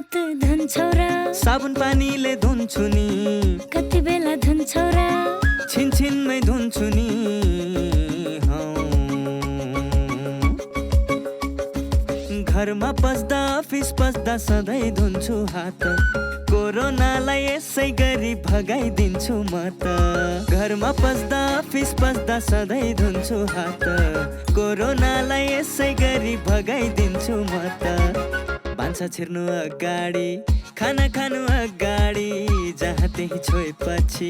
हात धुन्छौ र साबुन पानीले धुन्छु नि कति बेला धुन्छौ र छिनछिनमै धुन्छु नि घरमा पस्दा अफिस पस्दा सधैँ धुन्छु हात कोरोनालाई यसै गरी भगाइदिन्छु म त घरमा पस्दा अफिस पस्दा सधैँ धुन्छु हात कोरोनालाई यसै गरी भगाइदिन्छु म त भान्सा छिर्नु अगाडि खाना खानु अगाडि जहाँ त्यही छोएपछि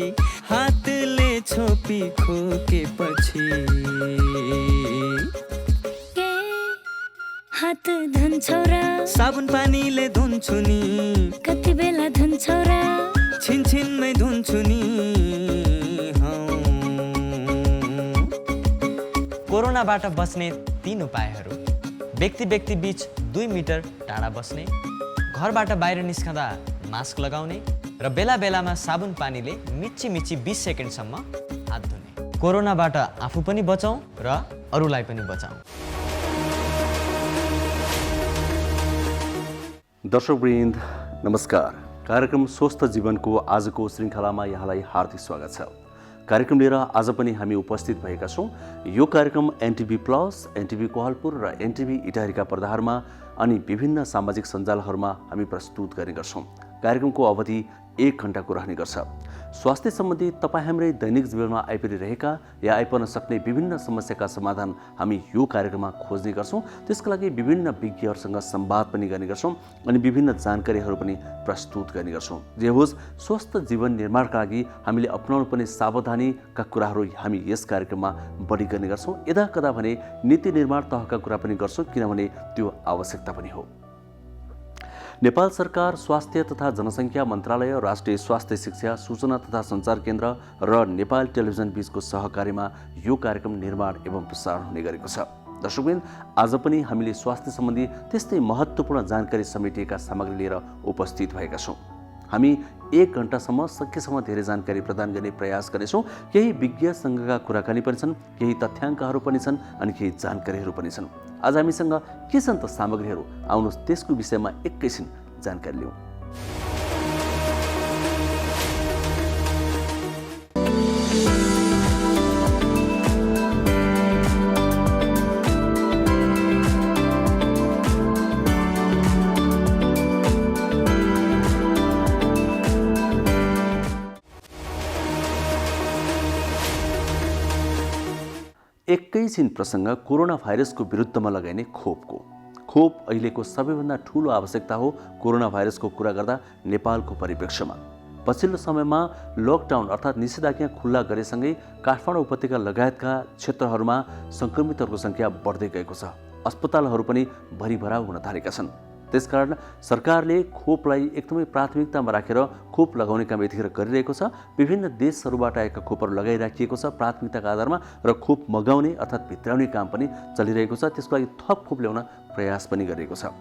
हातले छोपी खोकेपछि हात धुन्छौ र साबुन पानीले धुन्छु नि कति बेला धुन्छौ र छिनछिनमै धुन्छु नि कोरोनाबाट बच्ने 3 उपायहरू। व्यक्ति बीच 2 मिटर टाढा बस्ने, घरबाट बाहिर निस्कँदा मास्क लगाउने र बेला बेलामा साबुन पानीले मिची 20 सेकेन्डसम्म हात धुने। कोरोनाबाट आफू पनि बचाउँ र अरूलाई पनि बचाउँ। दर्शकवृन्द नमस्कार। कार्यक्रम स्वस्थ जीवनको आजको श्रृङ्खलामा यहाँलाई हार्दिक स्वागत छ। कार्यक्रम लिएर आज पनि हामी उपस्थित भएका छौँ। यो कार्यक्रम एनटिभी प्लस, एनटिभी कोहलपुर र एनटिभी इटारीका पर्दाहरूमा अनि विभिन्न सामाजिक सञ्जालहरूमा हामी प्रस्तुत गर्ने गर्छौँ। कार्यक्रमको अवधि 1 घण्टाको रहने गर्छ। स्वास्थ्य सम्बन्धी तपाईँ हाम्रै दैनिक जीवनमा आइपरिरहेका या आइपर्न सक्ने विभिन्न समस्याका समाधान हामी यो कार्यक्रममा खोज्ने गर्छौँ। त्यसका लागि विभिन्न विज्ञहरूसँग संवाद पनि गर्ने गर्छौँ अनि विभिन्न जानकारीहरू पनि प्रस्तुत गर्ने गर्छौँ। जे होस्, स्वस्थ जीवन निर्माणका लागि हामीले अपनाउनु पर्ने सावधानीका कुराहरू हामी यस कार्यक्रममा बढी गर्ने गर्छौँ। यदा कदा भने नीति निर्माण तहका कुरा पनि गर्छौँ, किनभने त्यो आवश्यकता पनि हो। नेपाल सरकार स्वास्थ्य तथा जनसङ्ख्या मन्त्रालय, राष्ट्रिय स्वास्थ्य शिक्षा सूचना तथा सञ्चार केन्द्र र नेपाल टेलिभिजन बीचको सहकार्यमा यो कार्यक्रम निर्माण एवं प्रसारण हुने गरेको छ। दर्शकवृन्द, आज पनि हामीले स्वास्थ्य सम्बन्धी त्यस्तै महत्त्वपूर्ण जानकारी समेटिएका सामग्री लिएर उपस्थित भएका छौँ। हामी 1 घण्टासम्म सकेसम्म धेरै जानकारी प्रदान गर्ने प्रयास गर्नेछौँ। केही विज्ञसँगका कुराकानी पनि छन्, केही तथ्याङ्कहरू पनि छन् अनि केही जानकारीहरू पनि छन्। आज हामीसँग के छन् त सामग्रीहरू, आउनुहोस् त्यसको विषयमा एकैछिन जानकारी लिउँ। एकैछिन प्रसङ्ग कोरोना भाइरसको विरुद्धमा लगाइने खोपको। खोप अहिलेको सबैभन्दा ठूलो आवश्यकता हो कोरोना भाइरसको कुरा गर्दा नेपालको परिप्रेक्ष्यमा। पछिल्लो समयमा लकडाउन अर्थात् निषेधाज्ञा खुल्ला गरेसँगै काठमाडौँ उपत्यका लगायतका क्षेत्रहरूमा सङ्क्रमितहरूको सङ्ख्या बढ्दै गएको छ। अस्पतालहरू पनि भरिभराउ हुन थालेका छन्। त्यसकारण सरकारले खोपलाई एकदमै प्राथमिकतामा राखेर खोप लगाउने काम यतिखेर गरिरहेको छ। विभिन्न देशहरूबाट आएका खोपहरू लगाइराखिएको छ प्राथमिकताका आधारमा र खोप मगाउने अर्थात् भित्राउने काम पनि चलिरहेको छ। त्यसको लागि थप खोप ल्याउन प्रयास पनि गरिएको छ।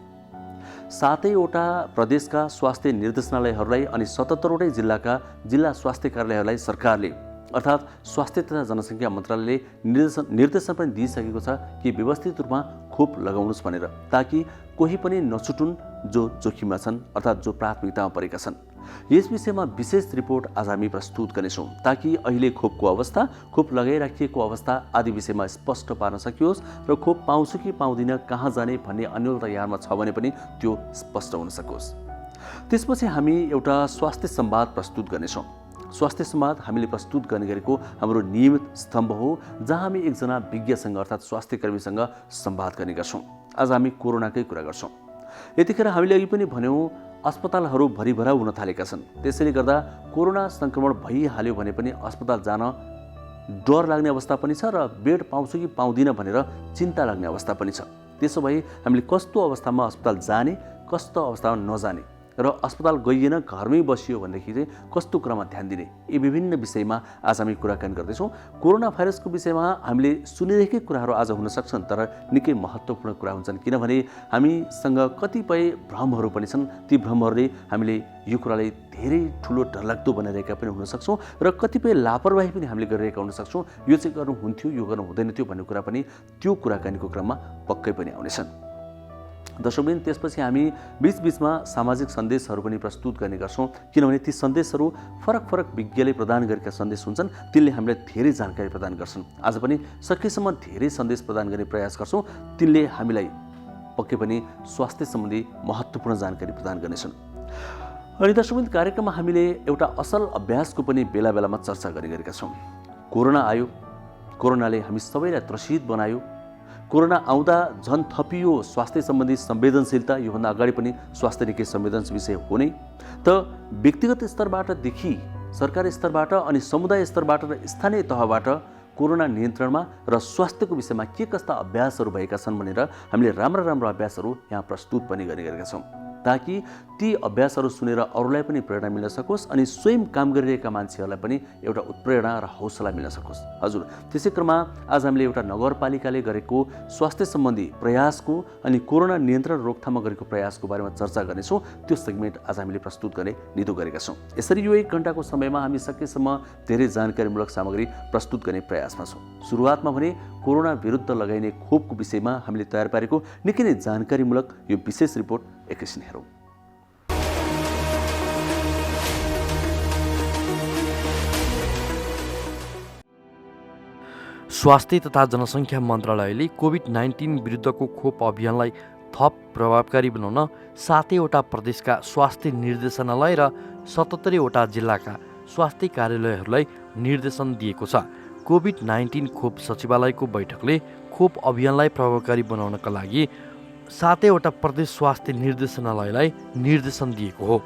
7वटा प्रदेशका स्वास्थ्य निर्देशनालयहरूलाई अनि 77वटै जिल्लाका जिल्ला स्वास्थ्य कार्यालयहरूलाई सरकारले अर्थात् स्वास्थ्य तथा जनसङ्ख्या मन्त्रालयले निर्देशन पनि दिइसकेको छ कि व्यवस्थित रूपमा खोप लगाउनुहोस् भनेर, ताकि कोही पनि नछुटुन् जो जोखिममा छन् अर्थात् जो प्राथमिकतामा परेका छन्। यस विषयमा विशेष रिपोर्ट आज हामी प्रस्तुत गर्नेछौँ, ताकि अहिले खोपको अवस्था, खोप लगाइराखिएको अवस्था आदि विषयमा स्पष्ट पार्न सकियोस् र खोप पाउँछु कि पाउँदिन, कहाँ जाने भन्ने अन्यलता यारमा छ भने पनि त्यो स्पष्ट हुन सकोस्। त्यसपछि हामी एउटा स्वास्थ्य संवाद प्रस्तुत गर्नेछौँ। स्वास्थ्य संवाद हामीले प्रस्तुत गर्ने गरेको हाम्रो नियमित स्तम्भ हो, जहाँ हामी एकजना विज्ञसँग अर्थात् स्वास्थ्य कर्मीसँग संवाद गर्ने गर्छौँ। आज हामी कोरोनाकै कुरा गर्छौँ। यतिखेर हामीले अघि पनि भन्यौँ, अस्पतालहरू भरिभराउ हुन थालेका छन्। त्यसैले गर्दा कोरोना सङ्क्रमण भइहाल्यो भने पनि अस्पताल जान डर लाग्ने अवस्था पनि छ र बेड पाउँछु कि पाउँदिन भनेर चिन्ता लाग्ने अवस्था पनि छ। त्यसो भए हामीले कस्तो अवस्थामा अस्पताल जाने, कस्तो अवस्थामा नजाने र अस्पताल गइएन घरमै बसियो भनेदेखि चाहिँ कस्तो कुरामा ध्यान दिने, यी विभिन्न विषयमा आज हामी कुराकानी गर्दैछौँ। कोरोना भाइरसको विषयमा हामीले सुनिरहेकै कुराहरू आज हुन सक्छन्, तर निकै महत्त्वपूर्ण कुरा हुन्छन्, किनभने हामीसँग कतिपय भ्रमहरू पनि छन्। ती भ्रमहरूले हामीले यो कुरालाई धेरै ठुलो डरलाग्दो बनाइरहेका पनि हुन सक्छौँ र कतिपय लापरवाही पनि हामीले गरिरहेका हुन सक्छौँ। यो चाहिँ गर्नु हुन्थ्यो, यो गर्नु हुँदैन थियो भन्ने कुरा पनि त्यो कुराकानीको क्रममा पक्कै पनि आउनेछन्। दर्शकबिन त्यसपछि हामी बीचबीचमा सामाजिक सन्देशहरू पनि प्रस्तुत गर्ने गर्छौँ, किनभने ती सन्देशहरू फरक फरक विज्ञले प्रदान गरेका सन्देश हुन्छन्, तिनले हामीलाई धेरै जानकारी प्रदान गर्छन्। आज पनि सकेसम्म धेरै सन्देश प्रदान गर्ने प्रयास गर्छौँ, तिनले हामीलाई पक्कै पनि स्वास्थ्य सम्बन्धी महत्त्वपूर्ण जानकारी प्रदान गर्नेछन्। अनि दर्शकबिन कार्यक्रममा हामीले एउटा असल अभ्यासको पनि बेला बेलामा चर्चा गरेका छौँ। कोरोना आयो, कोरोनाले हामी सबैलाई त्रसित बनायो। कोरोना आउँदा झन् थपियो स्वास्थ्य सम्बन्धी संवेदनशीलता। योभन्दा अगाडि पनि स्वास्थ्य निकै संवेदनशील विषय हो नै। त व्यक्तिगत स्तरबाटदेखि सरकारी स्तरबाट अनि समुदाय स्तरबाट र स्थानीय तहबाट कोरोना नियन्त्रणमा र स्वास्थ्यको विषयमा के कस्ता अभ्यासहरू भएका छन् भनेर हामीले राम्रा अभ्यासहरू यहाँ प्रस्तुत पनि गरेका छौँ, ताकि ती अभ्यासहरू सुनेर अरूलाई पनि प्रेरणा मिल्न सकोस् अनि स्वयं काम गरिरहेका मान्छेहरूलाई पनि एउटा उत्प्रेरणा र हौसला मिल्न सकोस्। हजुर, त्यसै क्रममा आज हामीले एउटा नगरपालिकाले गरेको स्वास्थ्य सम्बन्धी प्रयासको अनि कोरोना नियन्त्रण रोकथाममा गरेको प्रयासको बारेमा चर्चा गर्नेछौँ। त्यो सेगमेन्ट आज हामीले प्रस्तुत गर्ने निधो गरेका छौँ। यसरी यो 1 घण्टाको समयमा हामी सकेसम्म धेरै जानकारीमूलक सामग्री प्रस्तुत गर्ने प्रयासमा छौँ। सुरुवातमा भने कोरोना विरुद्ध लगाइने खोपको विषयमा हामीले तयार पारेको निकै नै जानकारीमूलक यो विशेष रिपोर्ट एकैछिन हेरौँ। स्वास्थ्य तथा जनसङ्ख्या मन्त्रालयले कोभिड-19 विरुद्धको खोप अभियानलाई थप प्रभावकारी बनाउन 7वटा प्रदेशका स्वास्थ्य निर्देशनालय र 77वटा जिल्लाका स्वास्थ्य कार्यालयहरूलाई निर्देशन दिएको छ। कोभिड-19 खोप सचिवालयको बैठकले खोप अभियानलाई प्रभावकारी बनाउनका लागि 7वटा प्रदेश स्वास्थ्य निर्देशनालयलाई निर्देशन दिएको हो।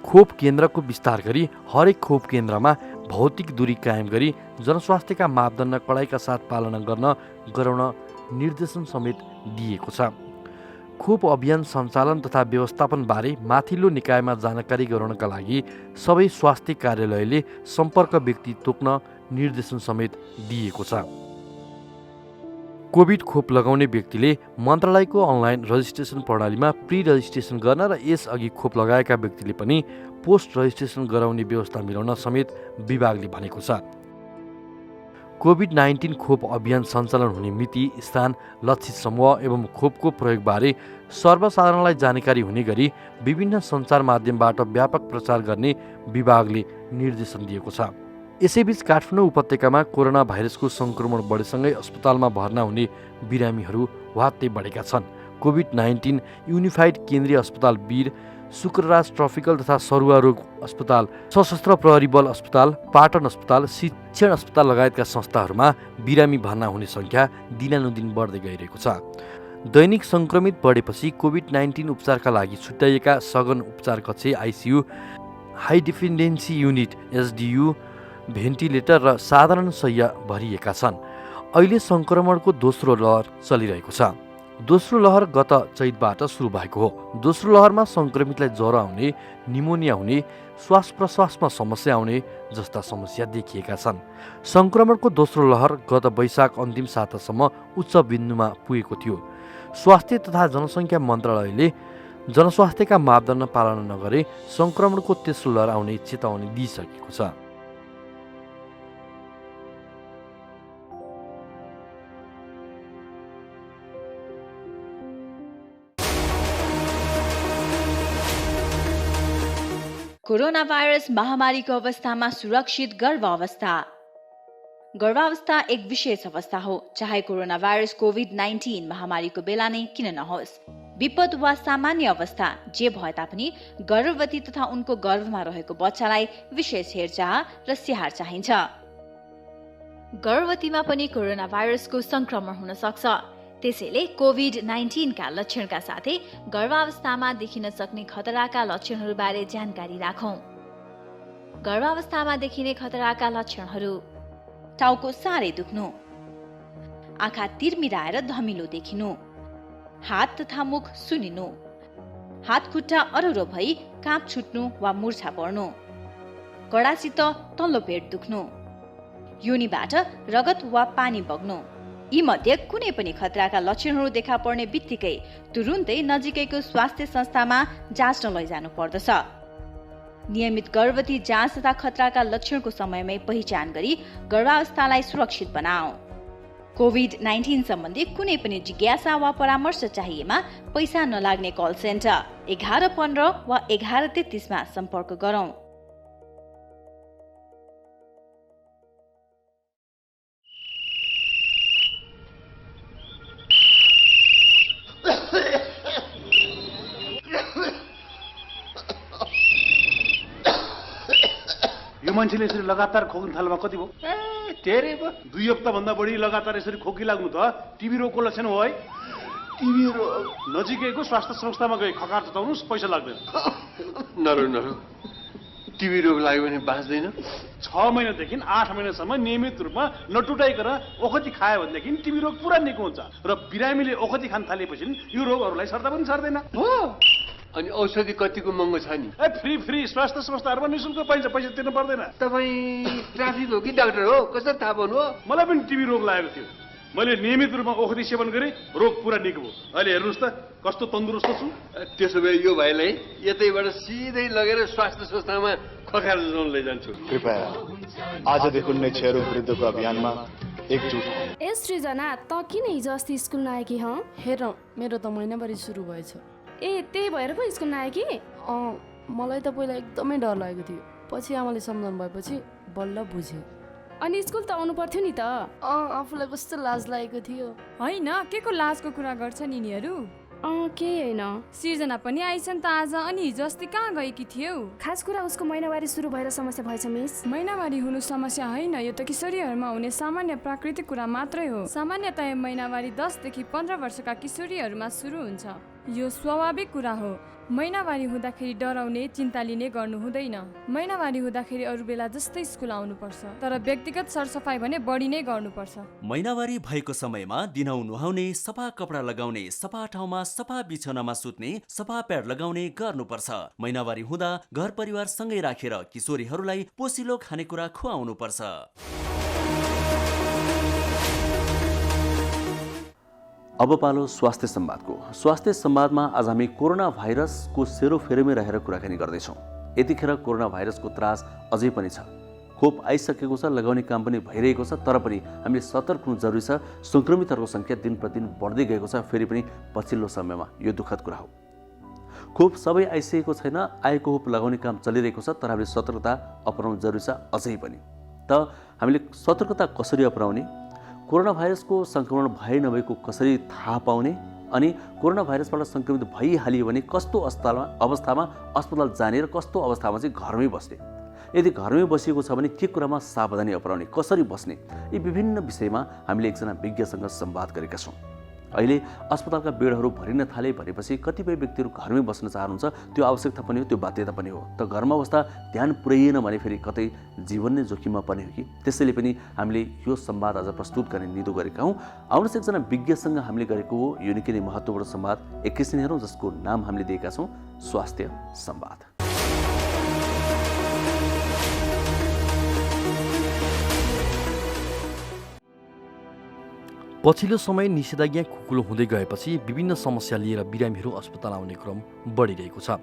खोप केन्द्रको विस्तार गरी हरेक खोप केन्द्रमा भौतिक दूरी कायम गरी जनस्वास्थ्यका मापदण्ड कडाइका साथ पालना गराउन निर्देशन समेत दिएको छ। खोप अभियान सञ्चालन तथा व्यवस्थापनबारे माथिल्लो निकायमा जानकारी गराउनका लागि सबै स्वास्थ्य कार्यालयले सम्पर्क व्यक्ति तोक्न निर्देशन समेत दिएको छ। कोभिड खोप लगाउने व्यक्तिले मन्त्रालयको अनलाइन रजिस्ट्रेसन प्रणालीमा प्री रजिस्ट्रेसन गर्न र यसअघि खोप लगाएका व्यक्तिले पनि पोस्ट रजिस्ट्रेसन गराउने व्यवस्था मिलाउन समेत विभागले भनेको छ। कोभिड-19 खोप अभियान सञ्चालन हुने मिति, स्थान, लक्षित समूह एवं खोपको प्रयोगबारे सर्वसाधारणलाई जानकारी हुने गरी विभिन्न सञ्चार माध्यमबाट व्यापक प्रचार गर्ने विभागले निर्देशन दिएको छ। यसैबीच काठमाडौँ उपत्यकामा कोरोना भाइरसको सङ्क्रमण बढेसँगै अस्पतालमा भर्ना हुने बिरामीहरू वात्तै बढेका छन्। कोभिड-19 युनिफाइड केन्द्रीय अस्पताल वीर, शुक्रराज ट्रपिकल तथा सरुवा रोग अस्पताल, सशस्त्र प्रहरी बल अस्पताल, पाटन अस्पताल, शिक्षण अस्पताल लगायतका संस्थाहरूमा बिरामी भर्ना हुने सङ्ख्या दिनानुदिन बढ्दै गइरहेको छ। दैनिक सङ्क्रमित बढेपछि कोभिड-19 उपचारका लागि छुट्याइएका सघन उपचार कक्ष ICU, high dependency unit SDU, ventilator र साधारण शय्या भरिएका छन्। अहिले सङ्क्रमणको दोस्रो लहर चलिरहेको छ। दोस्रो लहर गत चैतबाट सुरु भएको हो। दोस्रो लहरमा सङ्क्रमितलाई ज्वरो आउने, निमोनिया हुने, श्वास प्रश्वासमा समस्या आउने जस्ता समस्या देखिएका छन्। सङ्क्रमणको दोस्रो लहर गत वैशाख अन्तिम सातासम्म उच्च बिन्दुमा पुगेको थियो। स्वास्थ्य तथा जनसङ्ख्या मन्त्रालयले जनस्वास्थ्यका मापदण्ड पालना नगरे सङ्क्रमणको तेस्रो लहर आउने चेतावनी दिइसकेको छ। कोरोना भाइरस महामारीको अवस्थामा सुरक्षित गर्भावस्था। गर्भावस्था एक विशेष अवस्था हो, चाहे कोरोना भाइरस कोभिड-19 महामारीको बेला नै किन नहोस्। विपद वा सामान्य अवस्था जे भए तापनि गर्भवती तथा उनको गर्भमा रहेको बच्चालाई विशेष हेरचाह र स्याहार चाहिन्छ। गर्भवतीमा पनि कोरोना भाइरसको संक्रमण हुन सक्छ। त्यसैले कोभिड-19 का लक्षणका साथै गर्भावस्थामा देखिन सक्ने खतराका लक्षणहरूबारे जानकारी राखौं। गर्भावस्थामा देखिने खतराका लक्षणहरू: टाउको साह्रै दुख्नु, आँखा तिरमिराएर धमिलो देखिनु, हात तथा मुख सुनिनु, हात खुट्टा अरुरो भई काँप छुट्नु वा मुर्छा पर्नु, कडासित तल्लो पेट दुख्नु, योनिबाट रगत वा पानी बग्नु। यी मध्ये कुनै पनि खतराका लक्षणहरू देखा पर्ने बित्तिकै तुरुन्तै नजिकैको स्वास्थ्य संस्थामा जाँच्न लैजानु पर्दछ। नियमित गर्भवती जाँच तथा खतराका लक्षणको समयमै पहिचान गरी गर्भावस्थालाई सुरक्षित बनाऊ। कोभिड-19 सम्बन्धी कुनै पनि जिज्ञासा वा परामर्श चाहिएमा पैसा नलाग्ने कल सेन्टर 1115 वा 1133 मा सम्पर्क गरौँ। यो मान्छेले यसरी लगातार खोक्न थाल्नुमा कति भयो? धेरै भयो। 2 हप्ताभन्दा बढी लगातार यसरी खोकी लाग्नु त टिबी रोगको लक्षण हो है। टिबी रोग नजिकैको स्वास्थ्य संस्थामा गई खकार चटाउनुस्, पैसा लाग्दैन। नरो टिबी रोग लाग्यो भने बाँच्दैन। 6 महिनादेखि 8 महिनासम्म नियमित रूपमा नटुटाइकन ओखती खायो भनेदेखि टिबी रोग पुरा निको हुन्छ र बिरामीले ओखती खान थालेपछि यो रोगहरूलाई सर्दा पनि सर्दैन। हो अनि औषधि कतिको महँगो छ नि? फ्री स्वास्थ्य संस्थाहरूमा निःशुल्क पाइन्छ, पैसा तिर्नु पर्दैन। तपाईँ ट्राफिक हो कि डाक्टर हो? कसरी थाहा पाउनु हो? मलाई पनि टिबी रोग लागेको थियो। मैले नियमित रूपमा ओखती सेवन गरेँ, रोग पुरा निको भयो। अहिले हेर्नुहोस् त कस्तो तन्दुरुस्त छु। त्यसो भए यो भाइलाई यतैबाट सिधै लगेर स्वास्थ्य संस्थामा खकार जोन लैजान्छु। कृपया आजदेखि नै क्षयरोग विरुद्धको अभियानमा एकजुट हौं। ए सृजना, त किन हिजो अस्ति स्कुल नआएकी हँ? हेर मेरो त महिनाभरि सुरु भएछ। ए त्यही भएर पो स्कुल नआएकी? मलाई त पहिला एकदमै डर लागेको थियो, पछि आमाले सम्झाउनु भएपछि बल्ल बुझेँ। अनि स्कुल त आउनु पर्थ्यो नि त। आफूलाई कस्तो लाज लागेको थियो। होइन, के को लाजको कुरा गर्छन् यिनीहरू? केही होइन। सृजना पनि आइछन् त आज, अनि हिजो अस्ति कहाँ गएकी थियौ? खास कुरा उसको महिनावारी सुरु भएर समस्या भएछ मिस। महिनावारी हुनु समस्या होइन, यो त किशोरीहरूमा हुने सामान्य प्राकृतिक कुरा मात्रै हो। सामान्यतया महिनावारी 10 देखि 15 वर्षका किशोरीहरूमा सुरु हुन्छ। यो स्वाभाविक कुरा हो। महिनावारी हुँदाखेरि डराउने, चिन्ता लिने गर्नु हुँदैन। महिनावारी हुँदाखेरि अरू बेला जस्तै स्कुल आउनुपर्छ, तर व्यक्तिगत सरसफाइ भने बढी नै गर्नुपर्छ। महिनावारी भएको समयमा दिनौ नुहाउने, सफा कपडा लगाउने, सफा ठाउँमा सफा बिछौनामा सुत्ने, सफा प्याड लगाउने गर्नुपर्छ। महिनावारी हुँदा घर परिवार सँगै राखेर किशोरीहरूलाई पोसिलो खानेकुरा खुवाउनुपर्छ। अब पालो स्वास्थ्य संवादको। स्वास्थ्य संवादमा आज हामी कोरोना भाइरसको सेरोफेरोमै रहेर कुराकानी गर्दैछौँ। यतिखेर कोरोना भाइरसको त्रास अझै पनि छ। खोप आइसकेको छ, लगाउने काम पनि भइरहेको छ, तर पनि हामीले सतर्क हुनु जरुरी छ। सङ्क्रमितहरूको सङ्ख्या दिन प्रतिदिन बढ्दै गएको छ। फेरि पनि पछिल्लो समयमा यो दुःखद कुरा हो। खोप सबै आइसकेको छैन, आएको खोप लगाउने काम चलिरहेको छ, तर हामीले सतर्कता अपनाउनु जरुरी छ अझै पनि। त हामीले सतर्कता कसरी अपनाउने, कोरोना भाइरसको सङ्क्रमण भए नभएको कसरी थाहा पाउने, अनि कोरोना भाइरसबाट सङ्क्रमित भइहालियो भने कस्तो अवस्थामा अस्पताल जाने र कस्तो अवस्थामा चाहिँ घरमै बस्ने, यदि घरमै बसिएको छ भने के कुरामा सावधानी अपनाउने, कसरी बस्ने, यी विभिन्न विषयमा हामीले एकजना विज्ञसँग संवाद गरेका छौँ। अहिले अस्पतालका बेडहरू भरिन थाले भनेपछि कतिपय व्यक्तिहरू घरमै बस्न चाहनुहुन्छ। त्यो आवश्यकता पनि हो, त्यो बाध्यता पनि हो। त घरमा बस्दा ध्यान पुर्याइएन भने फेरि कतै जीवन नै जोखिममा पर्ने हो कि? त्यसैले पनि हामीले यो संवाद आज प्रस्तुत गर्ने निधो गरेका हौँ। आउनुहोस् एकजना विज्ञसँग हामीले गरेको हो यो निकै नै महत्त्वपूर्ण संवाद एकैछिन हेरौँ, जसको नाम हामीले दिएका छौँ स्वास्थ्य संवाद। पछिल्लो समय निषेधाज्ञा खुकुलो हुँदै गएपछि विभिन्न समस्या लिएर बिरामीहरू अस्पताल आउने क्रम बढिरहेको छ।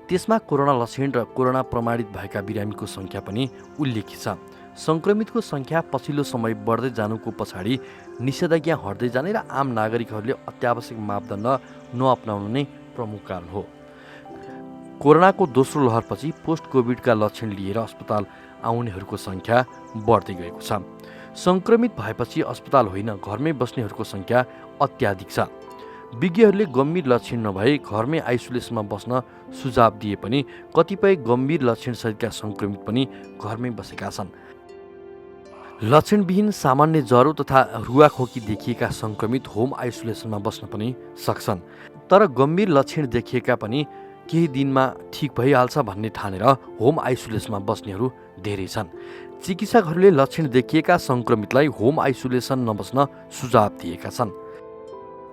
त्यसमा कोरोना लक्षण र कोरोना प्रमाणित भएका बिरामीको सङ्ख्या पनि उल्लेखित छ। सङ्क्रमितको सङ्ख्या पछिल्लो समय बढ्दै जानुको पछाडि निषेधाज्ञा हट्दै जाने र आम नागरिकहरूले अत्यावश्यक मापदण्ड नअपनाउनु नै प्रमुख कारण हो। कोरोनाको दोस्रो लहरपछि पोस्ट कोभिडका लक्षण लिएर अस्पताल आउनेहरूको सङ्ख्या बढ्दै गएको छ। सङ्क्रमित भएपछि अस्पताल होइन, घरमै बस्नेहरूको सङ्ख्या अत्याधिक छ। विज्ञहरूले गम्भीर लक्षण नभए घरमै आइसोलेसनमा बस्न सुझाव दिए पनि कतिपय गम्भीर लक्षणसहितका सङ्क्रमित पनि घरमै बसेका छन्। लक्षणविहीन सामान्य ज्वरो तथा रुवाखोकी देखिएका सङ्क्रमित होम आइसोलेसनमा बस्न पनि सक्छन्, तर गम्भीर लक्षण देखिएका पनि केही दिनमा ठिक भइहाल्छ भन्ने ठानेर होम आइसोलेसनमा बस्नेहरू धेरै छन्। चिकित्सकहरूले लक्षण देखिएका सङ्क्रमितलाई होम आइसोलेसन नबस्न सुझाव दिएका छन्।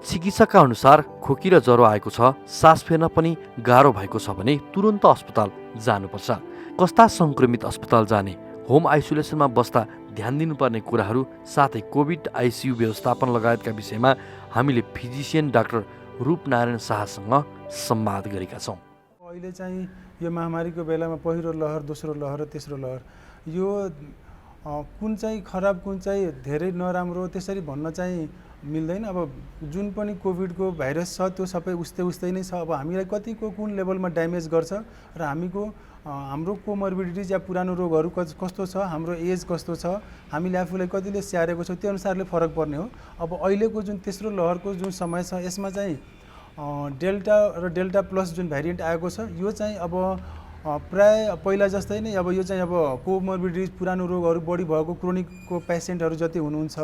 चिकित्सकका अनुसार खोकी र ज्वरो आएको छ, सास फेर्न पनि गाह्रो भएको छ भने तुरन्त अस्पताल जानुपर्छ। कस्ता सङ्क्रमित अस्पताल जाने, होम आइसोलेसनमा बस्दा ध्यान दिनुपर्ने कुराहरू साथै कोभिड आइसियु व्यवस्थापन लगायतका विषयमा हामीले फिजिसियन डाक्टर रूपनारायण शाहसँग संवाद गरेका छौँ। अहिले चाहिँ यो महामारीको बेलामा पहिलो लहर, दोस्रो लहर र तेस्रो लहर, यो कुन चाहिँ खराब कुन चाहिँ धेरै नराम्रो त्यसरी भन्न चाहिँ मिल्दैन। अब जुन पनि कोभिडको भाइरस छ त्यो सबै उस्तै नै छ। अब हामीलाई कतिको कुन लेभलमा ड्यामेज गर्छ र हाम्रो कोमर्बिडिटिज या पुरानो रोगहरू कस्तो छ, हाम्रो एज कस्तो छ, हामीले आफूलाई कतिले स्याहारेको छ त्यो अनुसारले फरक पर्ने हो। अब अहिलेको जुन तेस्रो लहरको जुन समय छ यसमा चाहिँ डेल्टा र डेल्टा प्लस जुन भेरिएन्ट आएको छ यो चाहिँ अब प्राय पहिला जस्तै नै अब यो चाहिँ अब कोमर्बिडिटिज पुरानो रोगहरू बढी भएको क्रोनिकको पेसेन्टहरू जति हुनुहुन्छ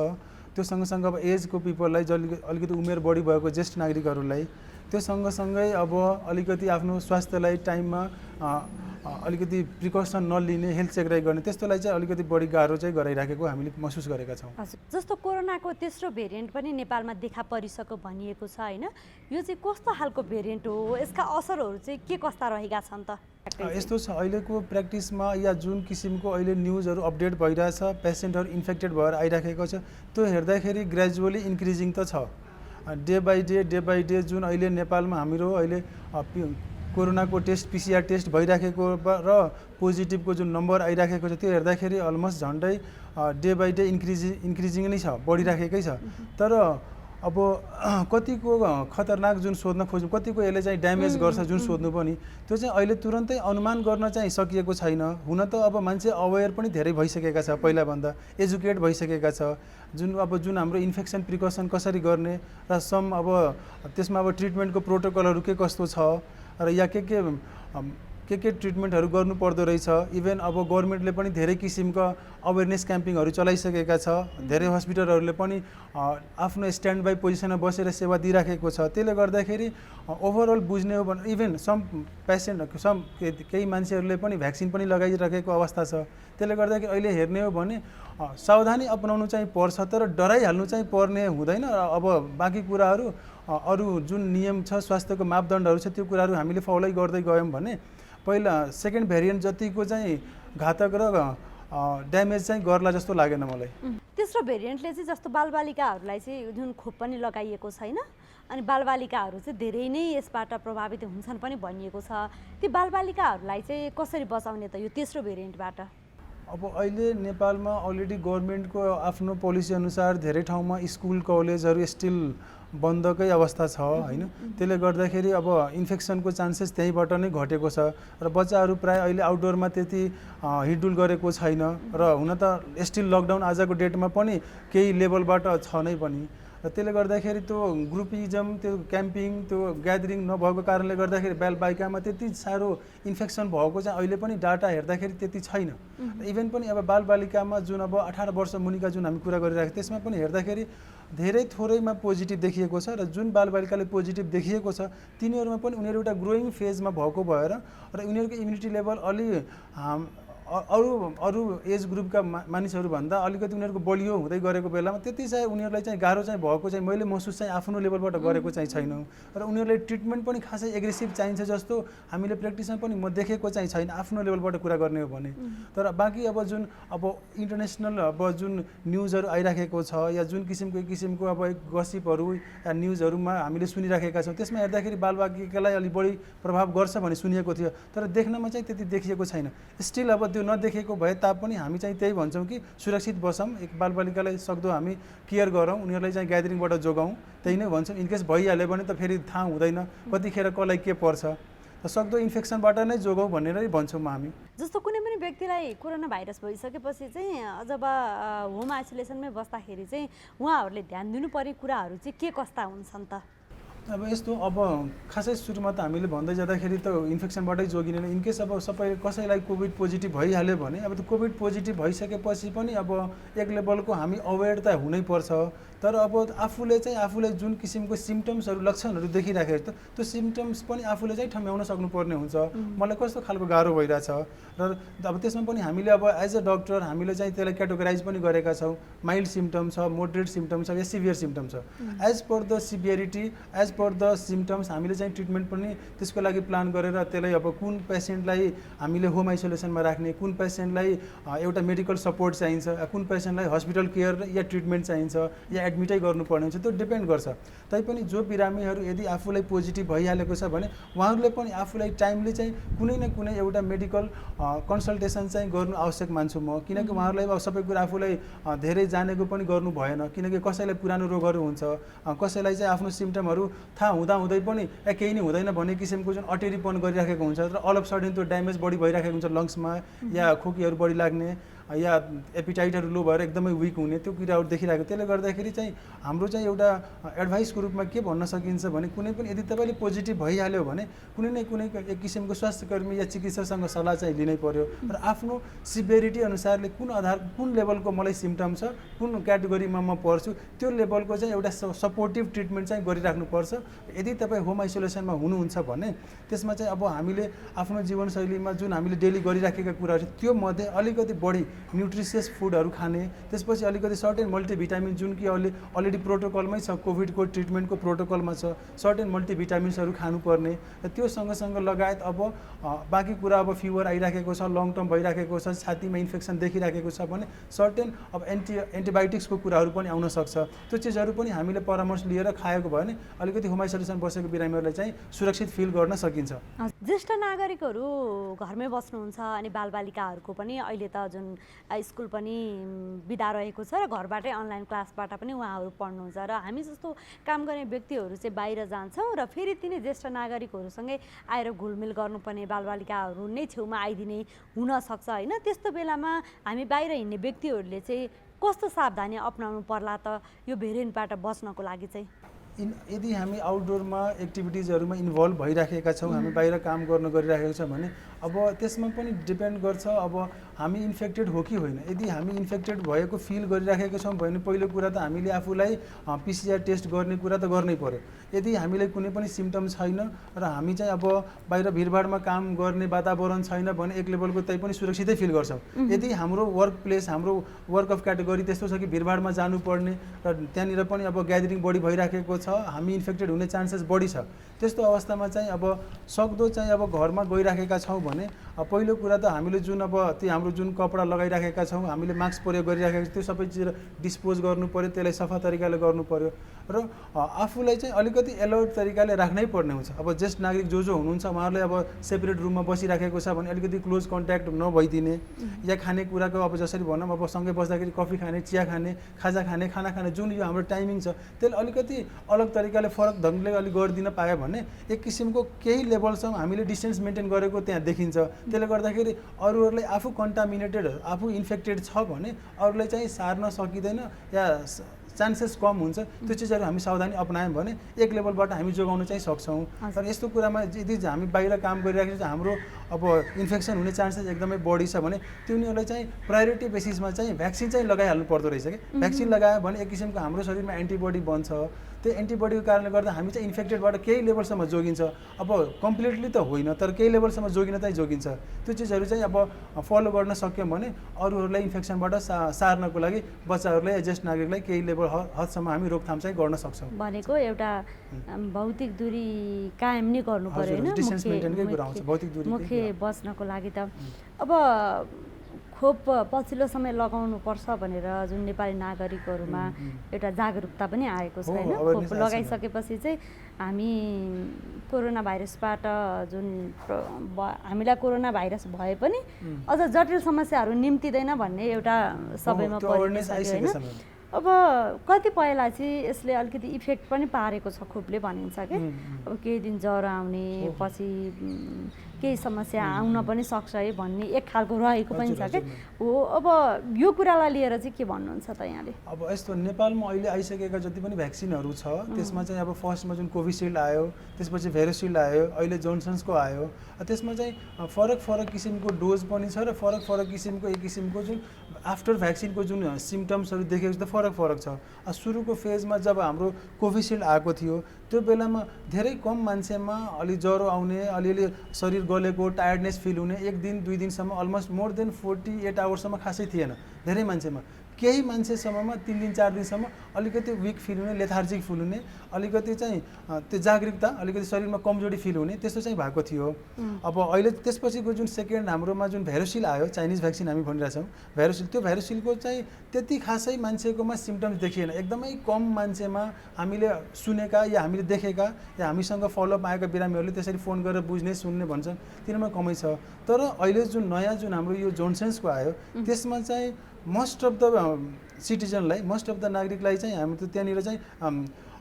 त्यो सँगसँगै अब एजको पिपललाई अलिकति उमेर बढी भएको ज्येष्ठ नागरिकहरूलाई त्यो सँगसँगै अब अलिकति आफ्नो स्वास्थ्यलाई टाइममा अलिकति प्रिकसन नलिने हेल्थ चेक गर्ने त्यस्तोलाई चाहिँ अलिकति बढी गाह्रो चाहिँ गराइराखेको हामीले महसुस गरेका छौँ। जस्तो कोरोनाको तेस्रो भेरिएन्ट पनि नेपालमा देखा परिसक्यो भनिएको छ होइन, यो चाहिँ कस्तो खालको भेरिएन्ट हो, यसका असरहरू चाहिँ के कस्ता रहेका छन् त? यस्तो छ अहिलेको प्र्याक्टिसमा या जुन किसिमको अहिले न्युजहरू अपडेट भइरहेछ पेसेन्टहरू इन्फेक्टेड भएर आइराखेको छ त्यो हेर्दाखेरि ग्रेजुअली इन्क्रिजिङ त छ। डे बाई डे जुन अहिले नेपालमा हाम्रो अहिले कोरोनाको टेस्ट PCR टेस्ट भइराखेको र पोजिटिभको जुन नम्बर आइराखेको छ त्यो हेर्दाखेरि अलमोस्ट झन्डै डे बाई डे इन्क्रिजिङ नै छ, बढिराखेकै छ। तर अब कतिको खतरनाक जुन सोध्न खोज्नु कतिको यसले चाहिँ ड्यामेज गर्छ जुन सोध्नु पनि त्यो चाहिँ अहिले तुरन्तै अनुमान गर्न चाहिँ सकिएको छैन। हुन त अब मान्छे अवेर पनि धेरै भइसकेका छ, पहिलाभन्दा एजुकेट भइसकेका छ। जुन हाम्रो इन्फेक्सन प्रिकसन कसरी गर्ने र अब त्यसमा अब ट्रिटमेन्टको प्रोटोकलहरू के कस्तो छ र या के ट्रिटमेन्टहरू गर्नु पर्दो रहेछ। इभन अब गभर्मेन्टले पनि धेरै किसिमका अवेरनेस क्याम्पिङहरू चलाइसकेका छ। धेरै हस्पिटलहरूले पनि आफ्नो स्ट्यान्ड बाई पोजिसनमा बसेर सेवा दिइराखेको छ। त्यसले गर्दाखेरि ओभरअल बुझ्ने हो भने इभन केही मान्छेहरूले पनि भ्याक्सिन पनि लगाइराखेको अवस्था छ। त्यसले गर्दाखेरि अहिले हेर्ने हो भने सावधानी अपनाउनु चाहिँ पर्छ, तर डराइहाल्नु चाहिँ पर्ने हुँदैन। अब बाँकी कुराहरू अरू जुन नियम छ स्वास्थ्यको मापदण्डहरू छ त्यो कुराहरू हामीले फलोै गर्दै गयौँ भने पहिला सेकेन्ड भेरिएन्ट जतिको चाहिँ घातक र ड्यामेज चाहिँ गर्ला जस्तो लागेन मलाई। तेस्रो भेरिएन्टले चाहिँ जस्तो बालबालिकाहरूलाई चाहिँ जुन खोप पनि लगाइएको छैन अनि बालबालिकाहरू चाहिँ धेरै नै यसबाट प्रभावित हुन्छन् पनि भनिएको छ। ती बालबालिकाहरूलाई चाहिँ कसरी बचाउने त यो तेस्रो भेरिएन्टबाट? अब अहिले नेपालमा अलरेडी गभर्मेन्टको आफ्नो पोलिसी अनुसार धेरै ठाउँमा स्कुल कलेजहरू स्टिल बन्दकै अवस्था छ होइन। त्यसले गर्दाखेरि अब इन्फेक्सनको चान्सेस त्यहीँबाट नै घटेको छ र बच्चाहरू प्राय अहिले आउटडोरमा त्यति हिडडुल गरेको छैन र हुन त स्टिल लकडाउन आजको डेटमा पनि केही लेभलबाट छ नै पनि। र त्यसले गर्दाखेरि त्यो ग्रुपिजम त्यो क्याम्पिङ त्यो ग्यादरिङ नभएको कारणले गर्दाखेरि बालबालिकामा त्यति साह्रो इन्फेक्सन भएको चाहिँ अहिले पनि डाटा हेर्दाखेरि त्यति छैन। इभन पनि अब बालबालिकामा जुन अब 18 वर्ष मुनिका जुन हामी कुरा गरिरहेको त्यसमा पनि हेर्दाखेरि धेरै थोरैमा पोजिटिभ देखिएको छ र जुन बालबालिकाले पोजिटिभ देखिएको छ तिनीहरूमा पनि उनीहरू एउटा ग्रोइङ फेजमा भएको भएर र उनीहरूको इम्युनिटी लेभल अलि अरू एज ग्रुपका मानिसहरूभन्दा अलिकति उनीहरूको बलियो हुँदै गरेको बेलामा त्यति चाहिँ उनीहरूलाई चाहिँ गाह्रो चाहिँ भएको चाहिँ मैले महसुस चाहिँ आफ्नो लेभलबाट गरेको चाहिँ छैन र उनीहरूलाई ट्रिटमेन्ट पनि खासै एग्रेसिभ चाहिन्छ जस्तो हामीले प्र्याक्टिसमा पनि म देखेको चाहिँ छैन आफ्नो लेभलबाट कुरा गर्ने हो भने। तर बाँकी अब जुन इन्टरनेसनल अब जुन न्युजहरू आइराखेको छ या जुन किसिमको अब गसिपहरू या न्युजहरूमा हामीले सुनिराखेका छौँ त्यसमा हेर्दाखेरि बालबालिकालाई अलिक बढी प्रभाव गर्छ भन्ने सुनिएको थियो, तर देख्नमा चाहिँ त्यति देखिएको छैन। स्टिल अब त्यो नदेखेको भए तापनि हामी चाहिँ त्यही भन्छौँ कि सुरक्षित बसौँ, एक बालबालिकालाई सक्दो हामी केयर गरौँ, उनीहरूलाई चाहिँ ग्यादरिङबाट जोगाउँ, त्यही नै भन्छौँ। इनकेस भइहाल्यो भने त फेरि थाहा हुँदैन कतिखेर कसलाई के पर्छ, त सक्दो इन्फेक्सनबाट नै जोगाउँ भनेर भन्छौँ हामी। जस्तो कुनै पनि व्यक्तिलाई कोरोना भाइरस भइसकेपछि चाहिँ जब होम आइसोलेसनमै बस्दाखेरि चाहिँ उहाँहरूले ध्यान दिनुपर्ने कुराहरू चाहिँ के कस्ता हुन्छन् त? अब यस्तो अब खासै सुरुमा त हामीले भन्दै जाँदाखेरि त इन्फेक्सनबाटै जोगिने इनकेस अब कसैलाई कोभिड पोजिटिभ भइहाल्यो भने अब त्यो कोभिड पोजिटिभ भइसकेपछि पनि अब एक लेभलको हामी अवेर त हुनैपर्छ। तर अब आफूले जुन किसिमको सिम्टम्सहरू लक्षणहरू देखिराखेको छ त्यो सिम्टम्स पनि आफूले चाहिँ ठम्याउन सक्नुपर्ने हुन्छ। मलाई कस्तो खालको गाह्रो भइरहेछ र अब त्यसमा पनि हामीले अब एज अ डक्टर हामीले चाहिँ त्यसलाई क्याटेगोराइज पनि गरेका छौँ। माइल्ड सिम्टम छ, मोडरेट सिम्टम छ या सिभियर सिम्टम छ। As per the severity as per the symptoms हामीले चाहिँ ट्रिटमेन्ट पनि त्यसको लागि प्लान गरेर त्यसलाई अब कुन पेसेन्टलाई हामीले होम आइसोलेसनमा राख्ने, कुन पेसेन्टलाई एउटा मेडिकल सपोर्ट चाहिन्छ, कुन पेसेन्टलाई हस्पिटल केयर या ट्रिटमेन्ट चाहिन्छ या एडमिटै गर्नुपर्ने हुन्छ, त्यो डिपेन्ड गर्छ। तैपनि जो बिरामीहरू यदि आफूलाई पोजिटिभ भइहालेको छ भने उहाँहरूले पनि आफूलाई टाइमली चाहिँ कुनै न कुनै एउटा मेडिकल कन्सल्टेसन चाहिँ गर्नु आवश्यक मान्छु म, किनकि उहाँहरूलाई अब सबै कुरा आफूलाई धेरै जानेको पनि गर्नु भएन, किनकि कसैलाई पुरानो रोगहरू हुन्छ, कसैलाई चाहिँ आफ्नो सिम्टमहरू थाहा हुँदै पनि केही नै हुँदैन भन्ने किसिमको जुन अटेरीपन गरिराखेको हुन्छ र अल अफ सडन त्यो ड्यामेज बढी भइराखेको हुन्छ लङ्समा, या खोकीहरू बढी लाग्ने या एपिटाइटहरू लो भएर एकदमै विक हुने त्यो कुराहरू देखिरहेको। त्यसले गर्दाखेरि चाहिँ हाम्रो चाहिँ एउटा एडभाइसको रूपमा के भन्न सकिन्छ भने कुनै पनि यदि तपाईँले पोजिटिभ भइहाल्यो भने कुनै न कुनै एक किसिमको स्वास्थ्यकर्मी या चिकित्सकसँग सल्लाह चाहिँ लिनै पर्यो र आफ्नो सिभियरिटी अनुसारले कुन लेभलको मलाई सिम्टम छ, कुन क्याटेगोरीमा म पर्छु, त्यो लेभलको चाहिँ एउटा सपोर्टिभ ट्रिटमेन्ट चाहिँ गरिराख्नुपर्छ। यदि तपाईँ होम आइसोलेसनमा हुनुहुन्छ भने त्यसमा चाहिँ अब हामीले आफ्नो जीवनशैलीमा जुन हामीले डेली गरिराखेका कुराहरू त्यो मध्ये अलिकति बढी न्युट्रिसियस फुडहरू खाने, त्यसपछि अलिकति सर्टेन मल्टिभिटामिन जुन कि अलरेडी प्रोटोकलमै छ, कोभिडको ट्रिटमेन्टको प्रोटोकलमा छ, सर्टेन मल्टिभिटामिन्सहरू खानुपर्ने र त्यो सँगसँगै लगायत अब बाँकी कुरा अब फिभर आइराखेको छ, लङ टर्म भइराखेको छ, छातीमा इन्फेक्सन देखिराखेको छ भने सर्टेन अब एन्टिबायोटिक्सको कुराहरू पनि आउन सक्छ। त्यो चिजहरू पनि हामीले परामर्श लिएर खाएको भयो भने अलिकति होम आइसोलेसन बसेको बिरामीहरूलाई चाहिँ सुरक्षित फिल गर्न सकिन्छ। ज्येष्ठ नागरिकहरू घरमै बस्नुहुन्छ अनि बालबालिकाहरूको पनि अहिले त जुन स्कुल पनि बिदा रहेको छ र घरबाटै अनलाइन क्लासबाट पनि उहाँहरू पढ्नुहुन्छ र हामी जस्तो काम गर्ने व्यक्तिहरू चाहिँ बाहिर जान्छौँ र फेरि तिनै ज्येष्ठ नागरिकहरूसँगै आएर घुलमिल गर्नुपर्ने, बालबालिकाहरू नै छेउमा आइदिने हुनसक्छ होइन। त्यस्तो बेलामा हामी बाहिर हिँड्ने व्यक्तिहरूले चाहिँ कस्तो सावधानी अपनाउनु पर्ला त यो भेरिएन्टबाट बच्नको लागि चाहिँ? यदि हामी आउटडोरमा एक्टिभिटिजहरूमा इन्भल्भ भइराखेका छौँ, हामी बाहिर काम गर्न गरिराखेको छौँ भने अब त्यसमा पनि डिपेन्ड गर्छ अब हामी इन्फेक्टेड हो कि होइन। यदि हामी इन्फेक्टेड भएको फिल गरिराखेको छौँ भने पहिलो कुरा त हामीले आफूलाई पिसिआर टेस्ट गर्ने कुरा त गर्नै पर्यो। यदि हामीलाई कुनै पनि सिम्टम छैन र हामी चाहिँ अब बाहिर भिडभाडमा काम गर्ने वातावरण छैन भने एक लेभलको त्यही पनि सुरक्षितै फिल गर्छौँ। यदि हाम्रो वर्क प्लेस, हाम्रो वर्क अफ क्याटेगोरी त्यस्तो छ कि भिडभाडमा जानुपर्ने र त्यहाँनिर पनि अब ग्यादरिङ बढी भइराखेको छ, हामी इन्फेक्टेड हुने चान्सेस बढी छ, त्यस्तो अवस्थामा चाहिँ अब सक्दो चाहिँ अब घरमा गइराखेका छौँ भने पहिलो कुरा त हामीले जुन अब त्यो हाम्रो जुन कपडा लगाइराखेका छौँ, हामीले मास्क प्रयोग गरिराखेका छौँ, त्यो सबै चिज डिस्पोज गर्नु पर्यो, त्यसलाई सफा तरिकाले गर्नु पर्यो र आफूलाई चाहिँ अलिकति एलर्ट तरिकाले राख्नै पर्ने हुन्छ। अब ज्येष्ठ नागरिक जो हुनुहुन्छ उहाँहरूले अब सेपरेट रुममा बसिराखेको छ भने अलिकति क्लोज कन्ट्याक्ट नभइदिने या खानेकुराको अब जसरी भनौँ अब सँगै बस्दाखेरि कफी खाने, चिया खाने, खाजा खाने, खाना खाने जुन यो हाम्रो टाइमिङ छ त्यसले अलिकति अलग तरिकाले फरक ढङ्गले अलिक गरिदिन पायो भने एक किसिमको केही लेभलसम्म हामीले डिस्टेन्स मेन्टेन गरेको त्यहाँ देखिन्छ। त्यसले गर्दाखेरि अरूहरूलाई आफू कन्टामिनेटेड, आफू इन्फेक्टेड छ भने अरूलाई चाहिँ सार्न सकिँदैन या चान्सेस कम हुन्छ। त्यो चिजहरू हामी सावधानी अपनायौँ भने एक लेभलबाट हामी जोगाउन चाहिँ सक्छौँ। तर यस्तो कुरामा यदि हामी बाहिर काम गरिराखेको छ, हाम्रो अब इन्फेक्सन हुने चान्सेस एकदमै बढी छ भने त्यो उनीहरूलाई चाहिँ प्रायोरिटी बेसिसमा चाहिँ भ्याक्सिन चाहिँ लगाइहाल्नु पर्दो रहेछ कि। भ्याक्सिन लगायो भने एक किसिमको हाम्रो शरीरमा एन्टिबडी बन्छ, त्यो एन्टिबडीको कारणले गर्दा हामी चाहिँ इन्फेक्टेडबाट केही लेभलसम्म जोगिन्छ। अब कम्प्लिटली त होइन तर केही लेभलसम्म जोगिन चाहिँ जोगिन्छ। त्यो चिजहरू चाहिँ अब फलो गर्न सक्यौँ भने अरूहरूलाई इन्फेक्सनबाट सार्नको लागि बच्चाहरूलाई ज्येष्ठ नागरिकलाई केही लेभल हदसम्म हामी रोकथाम चाहिँ गर्न सक्छौँ। भनेको एउटा भौतिक दूरी कायम नै गर्नु पर्यो होइन, डिस्टेन्स मेन्टेनकै कुरा आउँछ भौतिक दूरी मुख्य बच्नको लागि त। अब खोप पछिल्लो समय लगाउनु पर्छ भनेर जुन नेपाली नागरिकहरूमा एउटा जागरुकता पनि आएको छ होइन। खोप लगाइसकेपछि चाहिँ हामी कोरोना भाइरसबाट जुन हामीलाई कोरोना भाइरस भए पनि अझ जटिल समस्याहरू निम्तिँदैन भन्ने एउटा सबैमा परिसक्यो होइन। अब कतिपयलाई चाहिँ यसले अलिकति इफेक्ट पनि पारेको छ खोपले भनिन्छ कि। अब केही दिन ज्वरो आउने, पछि केही समस्या आउन पनि सक्छ है भन्ने एक खालको रहेको पनि छ कि हो। अब यो कुरालाई लिएर चाहिँ के भन्नुहुन्छ त यहाँले? अब यस्तो नेपालमा अहिले आइसकेका जति पनि भ्याक्सिनहरू छ त्यसमा चाहिँ अब फर्स्टमा जुन कोभिसिल्ड आयो, त्यसपछि भेरोसिल्ड आयो, अहिले जोन्सन्सको आयो। त्यसमा चाहिँ फरक फरक किसिमको डोज पनि छ र फरक फरक किसिमको एक किसिमको जुन आफ्टर भ्याक्सिनको जुन सिम्टम्सहरू देखेको छ फरक फरक छ। सुरुको फेजमा जब हाम्रो कोभिसिल्ड आएको थियो त्यो बेलामा धेरै कम मान्छेमा अलि ज्वरो आउने, अलिअलि शरीर गलेको, टायर्डनेस फिल हुने, एक दिन दुई दिनसम्म अलमोस्ट मोर देन 48 आवर्ससम्म खासै थिएन धेरै मान्छेमा। केही मान्छेसम्ममा 3 दिन 4 दिनसम्म अलिकति विक फिल हुने, लेथार्जिक फिल हुने, अलिकति चाहिँ त्यो जागरुकता, अलिकति शरीरमा कमजोरी फिल हुने त्यस्तो चाहिँ भएको थियो। अब अहिले त्यसपछिको जुन सेकेन्ड हाम्रोमा जुन भ्यारोसिल आयो, चाइनिज भ्याक्सिन हामी भनिरहेछौँ भ्यारोसिल, त्यो भ्यारोसिलको चाहिँ त्यति खासै मान्छेकोमा सिम्टम्स देखिएन। एकदमै कम मान्छेमा हामीले सुनेका या हामीले देखेका या हामीसँग फलोअप आएका बिरामीहरूले त्यसरी फोन गरेर बुझ्ने सुन्ने भन्छन् तिनीमा कमै छ। तर अहिले जुन नयाँ जुन हाम्रो यो जोनसन्सको आयो त्यसमा चाहिँ मोस्ट अफ द सिटिजनलाई, मोस्ट अफ द नागरिकलाई चाहिँ हामी त त्यहाँनिर चाहिँ